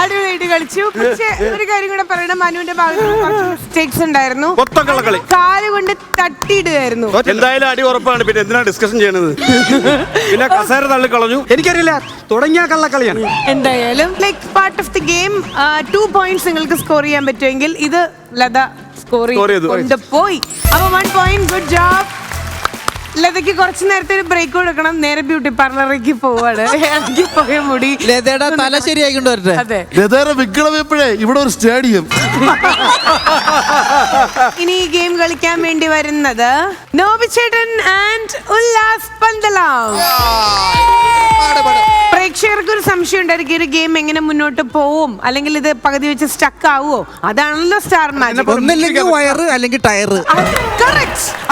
അടിപൊളിയായിട്ട് കളിച്ചു. പക്ഷെ ഒരു കാര്യം കൂടെ പറയണം, മനുവിന്റെ ഭാഗത്ത് കുറച്ച് മിസ്റ്റേക്സ് ഉണ്ടായിരുന്നു. കാല് കൊണ്ട് തട്ടിയിടുകയായിരുന്നു. എന്തായാലും അടി ഉറപ്പാണ്. പിന്നെ എന്തിനാ ഡിസ്കഷൻ ചെയ്യണത്? പിന്നെ കസേര തള്ളി കളഞ്ഞു. എനിക്കറിയില്ല, തുടങ്ങിയ കള്ളക്കളിയാണ്. എന്തായാലും like part of the game 2 points നിങ്ങൾക്ക് സ്കോർ ചെയ്യാൻ പറ്റുമെങ്കിൽ ഇത് ലത സ്കോർ ചെയ്ത് പോയി. അപ്പൊ 1 point. Good job. ലതയ്ക്ക് കുറച്ചു നേരത്തെ ഒരു ബ്രേക്ക് കൊടുക്കണം. നേരെ ബ്യൂട്ടി പാർലറിലേക്ക് പോവാണ്. എനിക്ക് പോയ മുടി ലതയുടെ തല ശരിയായിക്കൊണ്ട് വരട്ടെ. അതെ, ലതയുടെ വിഗ്രഹം എപ്പോഴേ ഇവിടെ ഒരു സ്റ്റേഡിയം. ഇനി ഈ ഗെയിം കളിക്കാൻ വേണ്ടി വരുന്നത് നോബിച്ചേട്ടൻ ആൻഡ് ഉല്ലാസ് പന്തലാം. പ്രേക്ഷകർക്ക് ഒരു സംശയം ഉണ്ടായിരിക്കും, ഒരു ഗെയിം എങ്ങനെ മുന്നോട്ട് പോവും, അല്ലെങ്കിൽ ഇത് പകുതി വെച്ച് സ്റ്റക്ക് ആവുമോ? അതാണല്ലോ സ്റ്റാർ മാജിക്. ഒന്നില്ലെങ്കിൽ വയറ് അല്ലെങ്കിൽ ടയറ്.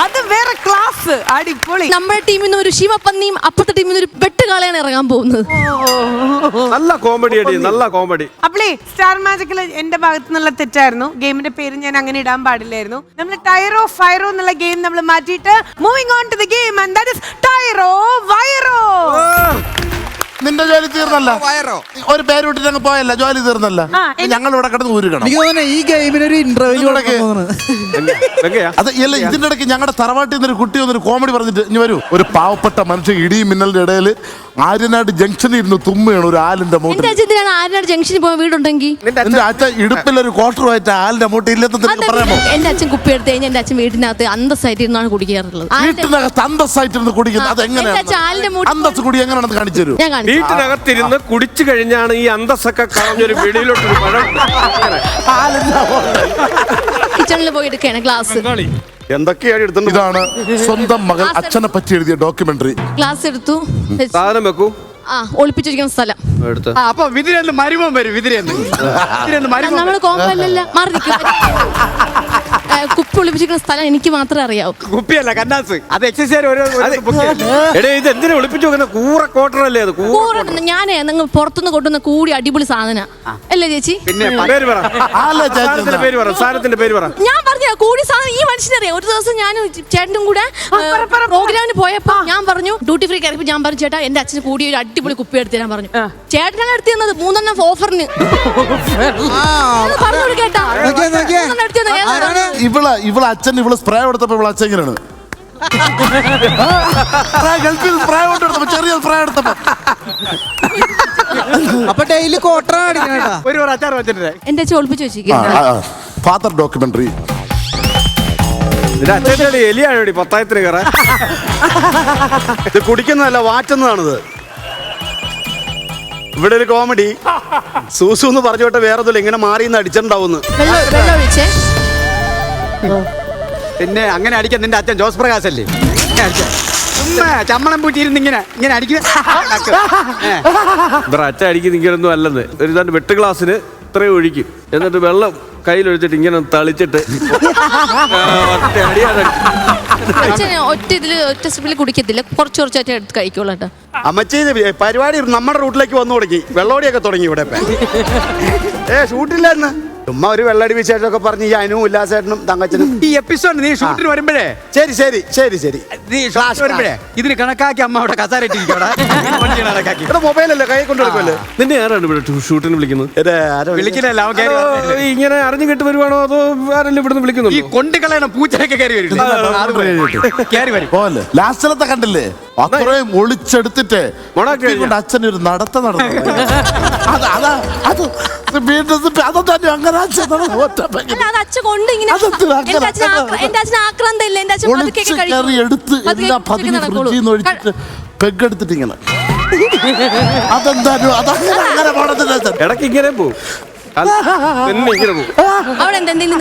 അത് വേറെ ക്ലാസ്. അടിപൊളി. നമ്മുടെ ടീമിൽ നിന്ന് ഒരു ശിവപ്പന്നിയും അപ്പുറത്തെ ടീമിൽ നിന്ന് ഒരു വെട്ടുകാളയാണ് ഇറങ്ങാൻ പോകുന്നത്. നല്ല കോമഡി അടി, നല്ല കോമഡി. അപ്പളേ സ്റ്റാർ മാജിക്കിൽ എന്റെ ഭാഗത്തു നിന്നുള്ള തെറ്റായിരുന്നു. ഗെയിമിന്റെ പേര് ഞാൻ അങ്ങനെ ഇടാൻ പാടില്ലായിരുന്നു. നമ്മൾ ടയറോ ഫയറോ എന്നുള്ള ഗെയിം നമ്മൾ മാറ്റിയിട്ട് moving on to the game and that is ടയറോ വയറോ. നിന്റെ ജോലി തീർന്നല്ല, ഒരു പേര് വിട്ടിട്ട് അങ്ങ് പോയല്ല, ജോലി തീർന്നല്ല. ഞങ്ങൾ ഇവിടെ കിടന്ന് ഊരുകണം. എനിക്ക് തോന്നുന്നു ഈ ഗെയിമിനൊരു ഇന്റർവ്യൂ അത് അല്ല, ഇതിന്റെ ഇടയ്ക്ക് ഞങ്ങളുടെ തറവാട്ടിൽ നിന്നൊരു കുട്ടി വന്നൊരു കോമഡി പറഞ്ഞിട്ട് ഇനി വരൂ, ഒരു പാവപ്പെട്ട മനുഷ്യൻ ഇടിയും മിന്നലിന്റെ ഇടയിൽ ആര്യനാട് ജംഗ്ഷനിൽ ഇരുന്ന് തുമ്മയാണ് ഒരു ആലിന്റെ മൂട്ടിൽ. ആര്യനാട് ജംഗ്ഷനിൽ പോകാൻ വീടുണ്ടെങ്കിൽ എന്റെ അച്ഛൻ ഇടുപ്പിലൊരു ക്വാർട്ടറുമായിട്ട് ആലിന്റെ മൂട്ടിൽ ഇല്ലെന്ന് പറയാമോ? എന്റെ അച്ഛൻ കുപ്പി എടുത്ത് കഴിഞ്ഞാൽ എന്റെ അച്ഛൻ വീട്ടിനകത്ത് അന്തസ്സായിട്ട് ഇരുന്നാണ് കുടിക്കാറുള്ളത്. വീട്ടിനകത്ത് അന്തസ്സായിട്ടിരുന്ന് കുടിക്കുന്നത് അത് എങ്ങനെയാണ്? അന്തസ് കുടി എങ്ങനെയാണെന്ന് കാണിച്ചു തരൂ. വീട്ടിനകത്തിരുന്ന് കുടിച്ചു കഴിഞ്ഞാണ് ഈ അന്തസ്സൊക്കെ കളഞ്ഞൊരു വെളിയിലോട്ടൊരു പഴം കിച്ചണിൽ പോയി എടുക്കുകയാണ് ഗ്ലാസ്. എന്തൊക്കെയാണ് എടുത്തത്? ഇതാണ് സ്വന്തം മകൾ അച്ഛനെ പറ്റി എഴുതിയ ഡോക്യുമെന്ററി. ഗ്ലാസ് എടുത്തു, സാധനം വെക്കൂ. ഒളിപ്പിച്ചിരിക്കുന്ന സ്ഥലം. അപ്പൊ വിതിരെന്ന് മരുമം വരും. വിതിരെന്ന് നമ്മള് കോമ്പല്ല മാറി നിൽക്കും. കുപ്പി ഒളിപ്പിച്ചിരിക്കുന്ന സ്ഥലം എനിക്ക് മാത്രമേ അറിയാവൂ. കുപ്പിയല്ല, കന്നാസ്. അത് എക്സസൈസ്. ഇത് എന്തിനാ ഒളിപ്പിച്ചു വെക്കുന്ന? കൂറക്കോട്ടറല്ലേ അത്? ഞാനേ നിങ്ങൾ പുറത്തുനിന്ന് കൊണ്ടുവന്ന കൂടി അടിപൊളി സാധന അല്ലേ ചേച്ചി? പിന്നെ പേര് പറ. സാധനത്തിന്റെ പേര് പറ. ഞാൻ പറഞ്ഞ കൂടി സാധനം ഈ മനുഷ്യനറിയാം. ഒരു ദിവസം ഞാൻ ചേട്ടനും കൂടെ പ്രോഗ്രാമിന് പോയപ്പോ ഞാൻ പറഞ്ഞു, ഡ്യൂട്ടി ഫ്രീ കയറിയപ്പോ ഞാൻ പറഞ്ഞു, ചേട്ടാ എന്റെ അച്ഛന് കൂടി ഒരു അടിപൊളി കുപ്പി എടുത്ത് തരാൻ പറഞ്ഞു. ചേട്ടനാണ് എടുത്തു തന്നത് 3 ഓഫറിന്. പറഞ്ഞു കേട്ടാ ഇവളെ അച്ഛൻ ഇവള് സ്പ്രേ കൊടുത്തപ്പോ ഇവളെ അച്ഛൻ ഇങ്ങനെയാണ് ഗൾഫിൽ സ്പ്രേ കൊണ്ടെടുത്തപ്പോ, ചെറിയ സ്പ്രേ എടുത്തപ്പോ. അപ്പൊ ഡെയിലി കോട്ടറാണ് അടിക്കണേട്ടാ. ഒരു അച്ചാർ വെച്ചിട്ട് എന്റെ അച്ഛൻ ഒളിപ്പിച്ച് വെച്ചിരിക്കുന്നു. Father documentary. അച്ഛൻ്റെ എലിയാണ് പത്തായത്തിന് കയറാൻ. ഇത് കുടിക്കുന്നതല്ല, വാറ്റുന്നതാണിത്. ഇവിടെ ഒരു കോമഡി. സൂസു എന്ന് പറഞ്ഞോട്ടെ വേറെ ഇങ്ങനെ മാറിന്ന് അടിച്ചിട്ടുണ്ടാവുന്നു. പിന്നെ അങ്ങനെ അടിക്കാൻ നിന്റെ അച്ഛൻ ജോസ് പ്രകാശ് അല്ലേ? ചമ്മണം പൂട്ടിയിരുന്ന് ഇങ്ങനെ അടിക്കുക. അച്ഛൻ അടിക്കുന്ന ഇങ്ങനൊന്നും അല്ലെന്ന്. ഒരു രണ്ട് വെട്ട് ഗ്ലാസ്സിന് ഇത്രയും ഒഴിക്കും, എന്നിട്ട് വെള്ളം കയ്യിലൊഴിച്ചിട്ട് ഇങ്ങനെ തളിച്ചിട്ട് ഒറ്റ സ്പൂണിൽ കുടിക്കത്തില്ല, കുറച്ച് കുറച്ചായിട്ട് എടുത്ത് കഴിക്കുള്ളൂ കേട്ടോ. അമ്മച്ചി പരിപാടി നമ്മുടെ റൂട്ടിലേക്ക് വന്നു തുടങ്ങി. വെള്ളോടിയൊക്കെ തുടങ്ങി ഇവിടെ. ഷൂട്ടില്ലായിരുന്നു. ചുമ്മാ ഒരു വെള്ളടി വിശേഷമൊക്കെ പറഞ്ഞ് ഈ അനുവും ഉല്ലാസേട്ടനും തങ്കച്ചനും. ഈ എപ്പിസോഡ് നീ ഷൂട്ടിന് വരുമ്പോഴേ ശരി ശരി ശരി ശരി നീ ഷൂട്ടിന് വരുമ്പോഴേ ഇതിന് കണക്കാക്കി അമ്മ അവിടെ കസാര കണക്കാക്കി. ഇവിടെ മൊബൈലല്ലേ കൈ കൊണ്ട് കൊടുക്കുമല്ലോ. നിന്നെ ആരാണ് ഇവിടെ ഷൂട്ടിന് വിളിക്കുന്നത്? വിളിക്കില്ലല്ല അവൻ കയറി വന്നിട്ടില്ല. ഇങ്ങനെ അറിഞ്ഞു കേട്ട് വരുവാണോ അതോ ആരെങ്കിലും ഇവിടുന്ന് വിളിക്കുന്നു? ഈ കൊണ്ടുകളയണ പൂച്ചയൊക്കെ കയറി വരും കയറി വരും. പോലെ ലാസ്റ്റിലത്തെ കണ്ടില്ലേ, അത്രയും ഒളിച്ചെടുത്തിട്ട് കൊണ്ട് അച്ഛനൊരു നടത്ത നടന്നു. അല്ല, അത് അച്ഛൻ കൊണ്ട് ഇങ്ങനെ എന്റെ അച്ഛൻ ആക്രാന്തമില്ല. എന്റെ അച്ഛൻ പതുക്കെയൊക്കെ കഴിക്കും. എടുത്ത് എല്ലാ പതിവ് ഫ്രിഡ്ജിൽ നിന്ന് ഒഴിച്ചിട്ട് പെഗ്ഗെടുത്തിട്ട് ഇങ്ങനെ. അതെന്തായാലും അതങ്ങനെ അങ്ങനെ പാടത്തില്ല. ഇടയ്ക്ക് ഇങ്ങനെ പോകും, ഇങ്ങനെ പോകും. അവിടെ എന്തെങ്കിലും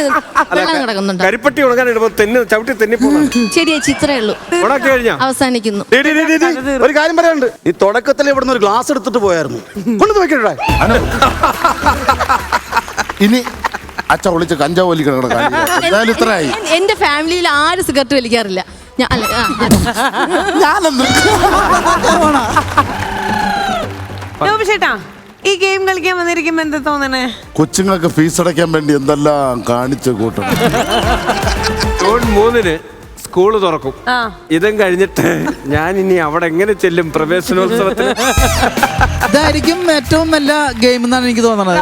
കിടക്കുന്നുണ്ടോ? കരിപ്പട്ടി ഉണങ്ങാൻ ഇടുമ്പോ ചവിട്ടി തെന്നി പോകും. ശരി ചേച്ചി, ഇത്രേ ഉള്ളൂ. ഉണക്കി കഴിഞ്ഞാ അവസാനിക്കുന്നു. ഒരു കാര്യം പറയാനുണ്ട്. നീ തുടക്കത്തിൽ ഇവിടുന്ന് ഒരു ഗ്ലാസ് എടുത്തിട്ട് പോയായിരുന്നു. കൊണ്ടു നോക്കിയിട്ടാ ഇനി അച്ഛ ഒളിച്ച് കഞ്ചാവ് വലിക്കണം. എന്തായാലും ഇത്രയായി. എന്റെ ഫാമിലിയിൽ ആരും സിഗരറ്റ് വലിക്കാറില്ല. ഞാനൊന്നും ചേട്ടാ, ഈ ഗെയിം കളിക്കാൻ വന്നിരിക്കുമ്പോ എന്താ തോന്നണേ? കൊച്ചുങ്ങൾക്ക് ഫീസ് അടയ്ക്കാൻ വേണ്ടി എന്തെല്ലാം കാണിച്ചു കൂട്ടണം. ജൂൺ 3-ന് സ്കൂള് തുറക്കും. ഇതും കഴിഞ്ഞിട്ട് ഞാൻ ഇനി അവിടെ എങ്ങനെ ചെല്ലും പ്രവേശനോത്സവത്തിന്? ഇതായിരിക്കും ഏറ്റവും നല്ല ഗെയിം എന്നാണ് എനിക്ക് തോന്നുന്നത്.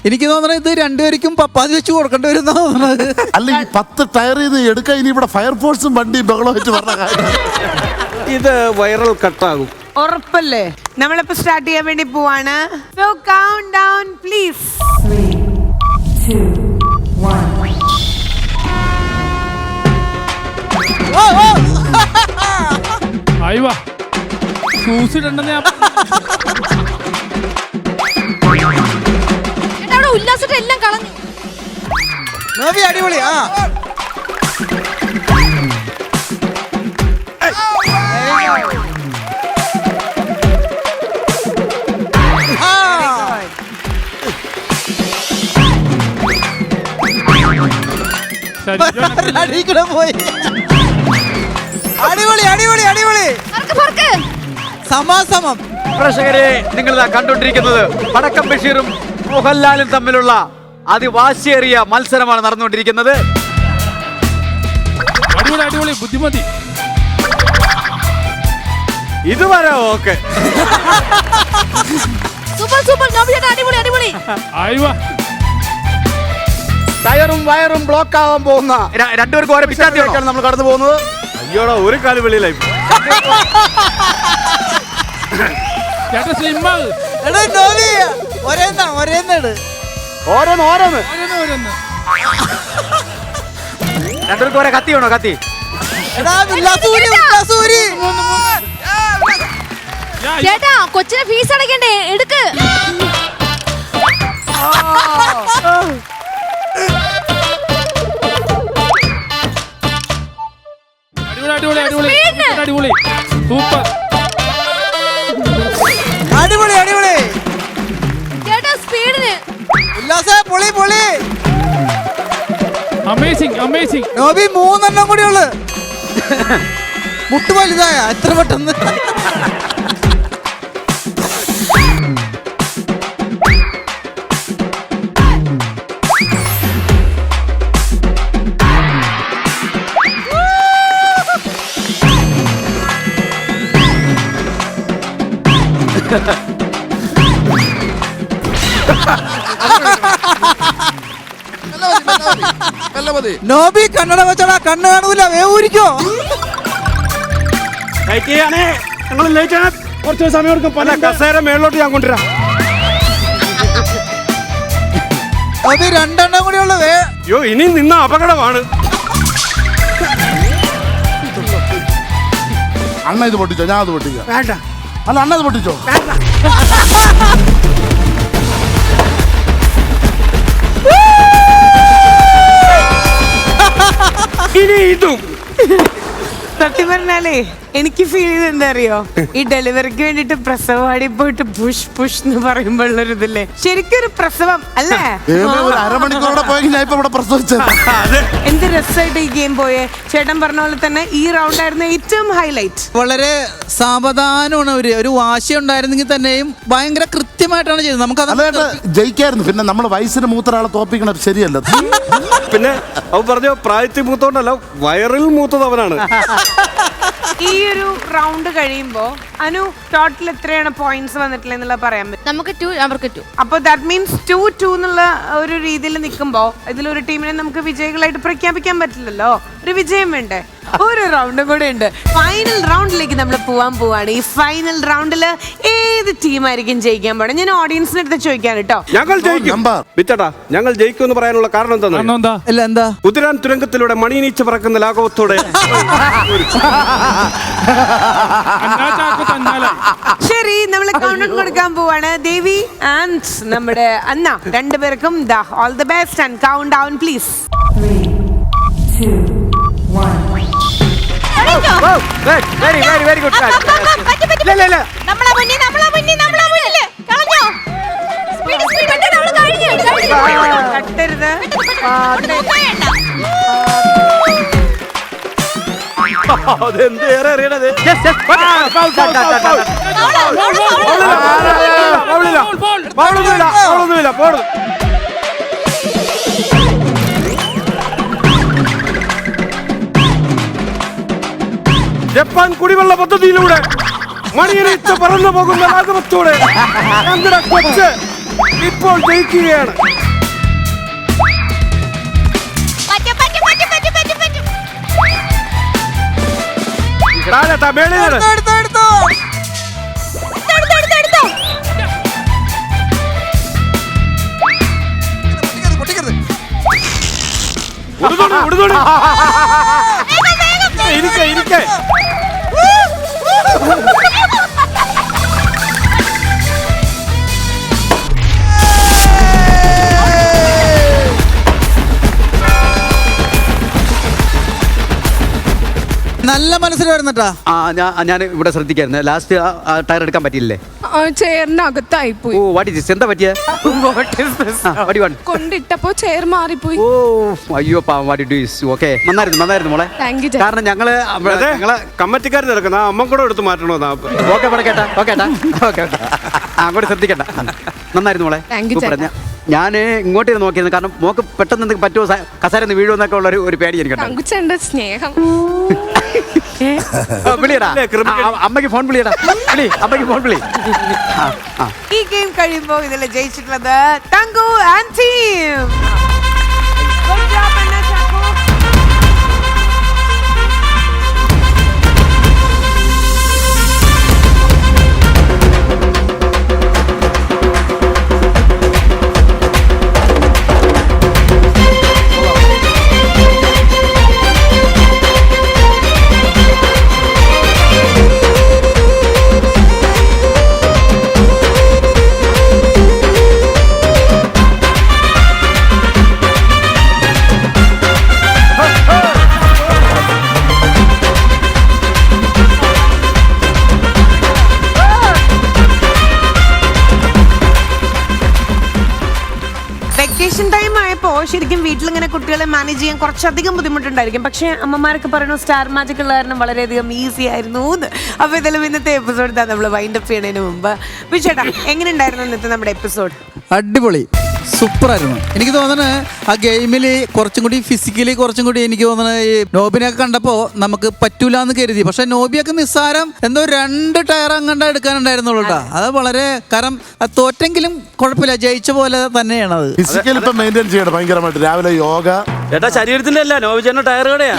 എനിക്ക് തോന്നുന്നത് ഇത് രണ്ടുപേർക്കും പപ്പാതി വെച്ച് കൊടുക്കേണ്ടി വരും എന്നാ തോന്നുന്നത്. അല്ല, ഈ 10 ടയർ ചെയ്ത് എടുക്കാൻ ഇനി ഇവിടെ ഫയർഫോഴ്സും വണ്ടി ബഹളം വെച്ച് പറഞ്ഞ കാര്യം. ഇത് വൈറൽ കട്ടാകും ഉറപ്പല്ലേ? നമ്മളിപ്പോ സ്റ്റാർട്ട് ചെയ്യാൻ വേണ്ടി പോവാണ്. So count down please. 3, 2, 1. ആയിവാ സൂസിട്ടുണ്ടെന്ന് ഉല്ലാസത്തെ എല്ലാം കളഞ്ഞു. അടിപൊളി. പോയി. അടിപൊളി അടിപൊളി അടിപൊളി. സമാസമം. പ്രേക്ഷകരെ, നിങ്ങൾ കണ്ടുകൊണ്ടിരിക്കുന്നത് പടക്കം ബഷീറും മോഹൻലാലും തമ്മിലുള്ള അതിവാശിയേറിയ മത്സരമാണ് നടന്നുകൊണ്ടിരിക്കുന്നത്. അടിപൊളി അടിപൊളി. ബുദ്ധിമതി. ഇതുവരെ ഓക്കെ. Super super. അടിപൊളി അടിപൊളി. ആയിവാ. ടയറും വയറും ബ്ലോക്ക് ആവാൻ പോകുന്ന രണ്ടുപേർക്കും ഓരോ പിറ്റാത്തിയാണ് നമ്മൾ കടന്നു പോകുന്നത്. അയ്യോടാ, ഒരു കാല് വെളിയിലായി. രണ്ടുപേർക്കും ഓരോ കത്തി വേണോ? കത്തി. ചേട്ടാ, കൊച്ചിനെ ഫീസ് അടയ്ക്കണ്ടേ? എടുക്ക്. അടിപൊളി അടിപൊളി അടിപൊളി. സൂപ്പർ. അടിപൊളി അടിപൊളി. ചേട്ടാ, സ്പീഡിന്. പൊളി പൊളി. Amazing amazing. നോബി 3 എണ്ണം കൂടി ഉള്ളു. മുട്ട് വലുതായ എത്ര പെട്ടെന്ന്. നോബി കണ്ണട വെച്ചടാ, കണ്ണ് കാണൂല. വേവൂരിക്കോ. കുറച്ച് സമയം എടുക്കും. പല കസേര മേളിലോട്ട് ഞാൻ കൊണ്ടുവരാം. നോബി 2 എണ്ണം കൂടി ഉള്ളു. അയ്യോ, ഇനി നിന്ന അപകടമാണ്. അണ്ണ ഇത് പൊട്ടിച്ചോ? ഞാൻ അത് പൊട്ടിക്കാം. വേണ്ട. അല്ല, അണ്ണ ഇത് പൊട്ടിച്ചോ? ഇനി ഇതും സത്യം പറഞ്ഞാലേ എനിക്ക് ഫീൽ ചെയ്ത് എന്താ അറിയോ, ഈ ഡെലിവറിക്ക് വേണ്ടിട്ട് പ്രസവവാടി പോയിട്ട് പുഷ് പുഷ് എന്ന് പറയുമ്പോഴുള്ളൊരു ഇതില്ലേ, ശരിക്കും ഒരു പ്രസവം അല്ലേ? ഒരു അരമണിക്കൂറോടെ പോയെങ്കിൽ ഞാൻ ഇപ്പൊ ഇവിടെ പ്രസവിച്ചത്. എന്ത് രസമായിട്ട് ഈ ഗെയിം പോയേ. ചേട്ടൻ പറഞ്ഞ പോലെ തന്നെ ഈ റൗണ്ട് ആയിരുന്നു ഏറ്റവും ഹൈലൈറ്റ്. വളരെ സാവധാനമാണ് ഒരു വാശി ഉണ്ടായിരുന്നെങ്കിൽ തന്നെയും ഭയങ്കര കൃത്യമായിട്ടാണ് ചെയ്തത്. നമുക്ക് ജയിക്കായിരുന്നു. പിന്നെ നമ്മൾ വയസ്സിന് മൂത്ത ഒരാളെ തോപ്പിക്കണം ശരിയല്ല. പിന്നെ അവൻ പറഞ്ഞു പ്രായത്തിൽ മൂത്തോണ്ടല്ല, വയറിൽ മൂത്തത് അവനാണ്. ഈ ഒരു റൗണ്ട് കഴിയുമ്പോ അനു ടോട്ടൽ എത്രയാണ് പോയിന്റ്സ് വന്നിട്ടില്ല എന്നുള്ള പറയാൻ പറ്റും? നമുക്ക് 2, അവർക്ക് 2. അപ്പൊ ദാറ്റ് മീൻസ് 2-2 എന്നുള്ള ഒരു രീതിയിൽ നിൽക്കുമ്പോ ഇതിലൊരു ടീമിനെ നമുക്ക് വിജയികളായിട്ട് പ്രഖ്യാപിക്കാൻ പറ്റില്ലല്ലോ, ഒരു വിജയം വേണ്ടേ? ഒരു റൗണ്ടും കൂടെ ഉണ്ട്. ഫൈനൽ റൗണ്ടിലേക്ക് നമ്മൾ പോവാണ്. ഈ ഫൈനൽ റൗണ്ടില് ഏത് ടീമായിരിക്കും ജയിക്കാൻ പോണേ? ഞാൻ ഓഡിയൻസിന് അടുത്ത് ചോദിക്കാൻ കേട്ടോ. ഞങ്ങൾ ജയിക്കും ബിച്ചേട്ടാ, ഞങ്ങൾ ജയിക്കും എന്ന് പറയാനുള്ള കാരണം എന്താ? എന്താ കുതിരാൻ തുരങ്കത്തിലൂടെ മണിനീച്ച് പറക്കുന്ന ലാഘവത്തോടെ. ശരി, നമ്മൾ കൗണ്ട് കൊടുക്കാൻ പോവാണ്. ദേവി ആൻഡ് നമ്മുടെ അന്ന, രണ്ടുപേർക്കും all the best and count down please. 3, 2, 1. Very good. കട്ടരുത്. അതെന്ത് ഏറെ അറിയണത്? ജപ്പാൻ കുടിവെള്ള പദ്ധതിയിലൂടെ മണിയനീച്ച് പറന്നു പോകുന്ന ലാഘവത്തോടെ ഞങ്ങളുടെ കൊച്ച് ഇപ്പോൾ ജയിക്കുകയാണ്. ഇരിക്കേ നല്ല മനസ്സിൽ വരുന്നട്ടാ. ഞാൻ ഇവിടെ ശ്രദ്ധിക്കായിരുന്നു. ലാസ്റ്റ് ടയർ എടുക്കാൻ പറ്റിയില്ലേ? ചെയറിനകത്തായി പോയി. Oh what is this? എന്താ പറ്റിയ? കൊണ്ടിട്ടപ്പോ ചെയർ മാറിപ്പോയി. ഓ അയ്യോ പാവം. What do is? ഓക്കേ, നന്നായിരുന്നു മോളെ. കാരണം ഞങ്ങള് കമ്മറ്റിക്കാർ നടക്കുന്ന അമ്മ കൂടെ എടുത്ത് മാറ്റണോ? ഓക്കെ അങ്ങോട്ട് ശ്രദ്ധിക്കണ്ട. നന്നായിരുന്നു മോളെ. ഞാൻ ഇങ്ങോട്ട് നോക്കിയിരുന്നു, കാരണം മോക്ക് പെട്ടെന്ന് എന്തെങ്കിലും പറ്റുമോ, കസാരന്ന് വീഴുമെന്നൊക്കെ ഉള്ള ഒരു പേടി എനിക്കുണ്ട്. സ്നേഹം. അമ്മയ്ക്ക് ഫോൺ വിളിയടാ. അമ്മയ്ക്ക് ഫോൺ വിളി. ഈ ഗെയിം കഴിയുമ്പോ ഇതിൽ ജയിച്ചിട്ടുള്ളത് Thanku and team. Vacation time ആയപ്പോ ശരിക്കും വീട്ടിലിങ്ങനെ കുട്ടികളെ മാനേജ് ചെയ്യാൻ കുറച്ചധികം ബുദ്ധിമുട്ടുണ്ടായിരിക്കും. പക്ഷെ അമ്മമാരൊക്കെ പറയുന്നു സ്റ്റാർ മാജിക് ഉള്ള കാരണം വളരെയധികം ഈസി ആയിരുന്നു. അപ്പൊ ഇതിലും ഇന്നത്തെ എപ്പിസോഡ് നമ്മൾ വൈൻഡ് അപ്പ് ചെയ്യുന്നതിന് മുമ്പ് വിചേട്ടാ, എങ്ങനെ ഉണ്ടായിരുന്നു ഇന്നത്തെ നമ്മുടെ എപ്പിസോഡ്? അടിപൊളി, സൂപ്പറായിരുന്നു. എനിക്ക് തോന്നുന്നത് ആ ഗെയിമിൽ കുറച്ചും കൂടി ഫിസിക്കലി കുറച്ചും കൂടി എനിക്ക് തോന്നുന്നത് ഈ നോബിനെയൊക്കെ കണ്ടപ്പോൾ നമുക്ക് പറ്റൂല എന്ന് കരുതി. പക്ഷെ നോബിയൊക്കെ നിസ്സാരം എന്തോ 2 ടയർ അങ്ങണ്ട എടുക്കാനുണ്ടായിരുന്നുള്ളൂ കേട്ടോ. അത് വളരെ കാരണം തോറ്റെങ്കിലും കുഴപ്പമില്ല, ജയിച്ച പോലെ തന്നെയാണ് അത്. ഫിസിക്കൽ ഇപ്പൊ മെയിൻറ്റെയിൻ ചെയ്യണം ഭയങ്കരമായിട്ട്. രാവിലെ യോഗ. ചേട്ടാ ശരീരത്തിന്റെ അല്ല, നോബിച്ചേട്ടന്റെ ടയറുകടെയാ.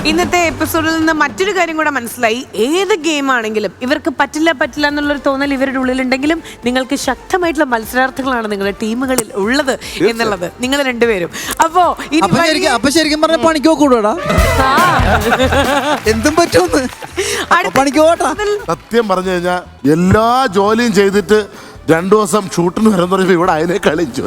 ഇന്നത്തെ എപ്പിസോഡിൽ നിന്ന് മറ്റൊരു കാര്യം കൂടെ മനസ്സിലായി. ഏത് ഗെയിം ആണെങ്കിലും ഇവർക്ക് പറ്റില്ല എന്നുള്ളൊരു തോന്നൽ ഇവരുടെ ഉള്ളിലുണ്ടെങ്കിലും നിങ്ങൾക്ക് ശക്തമായിട്ടുള്ള മത്സരാർത്ഥികളാണ് നിങ്ങളുടെ ടീമുകളിൽ ഉള്ളത് എന്നുള്ളത് നിങ്ങൾ രണ്ടുപേരും. അപ്പൊ ശരിക്കും പറഞ്ഞ പണിക്കോ കൂടാ എന്തും പറ്റുമെന്ന് പണിക്കോട്ടാ. സത്യം പറഞ്ഞു കഴിഞ്ഞാൽ എല്ലാ ജോലിയും ചെയ്തിട്ട് 2 ദിവസം ഷൂട്ടിന് വരാൻ തുടങ്ങിയപ്പോ ഇവിടെ അതിനെ കളിച്ചു.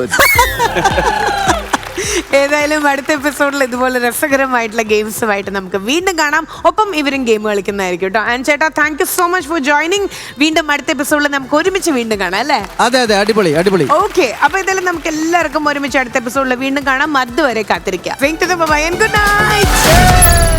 ഏതായാലും അടുത്ത എപ്പിസോഡിൽ ഇതുപോലെ രസകരമായിട്ടുള്ള ഗെയിംസുമായിട്ട് നമുക്ക് വീണ്ടും കാണാം. ഒപ്പം ഇവരും ഗെയിം കളിക്കുന്നതായിരിക്കും കേട്ടോ. ആൻഡ് ചേട്ടാ, thank you so much for joining. വീണ്ടും അടുത്ത എപ്പിസോഡിൽ നമുക്ക് ഒരുമിച്ച് വീണ്ടും കാണാം അല്ലേ? അതെ അതെ, അടിപൊളി അടിപൊളി. ഓക്കെ, അപ്പൊ ഇതെല്ലാം നമുക്ക് എല്ലാവർക്കും ഒരുമിച്ച് അടുത്ത എപ്പിസോഡിൽ വീണ്ടും കാണാം. അതുവരെ കാത്തിരിക്കാം. Good night.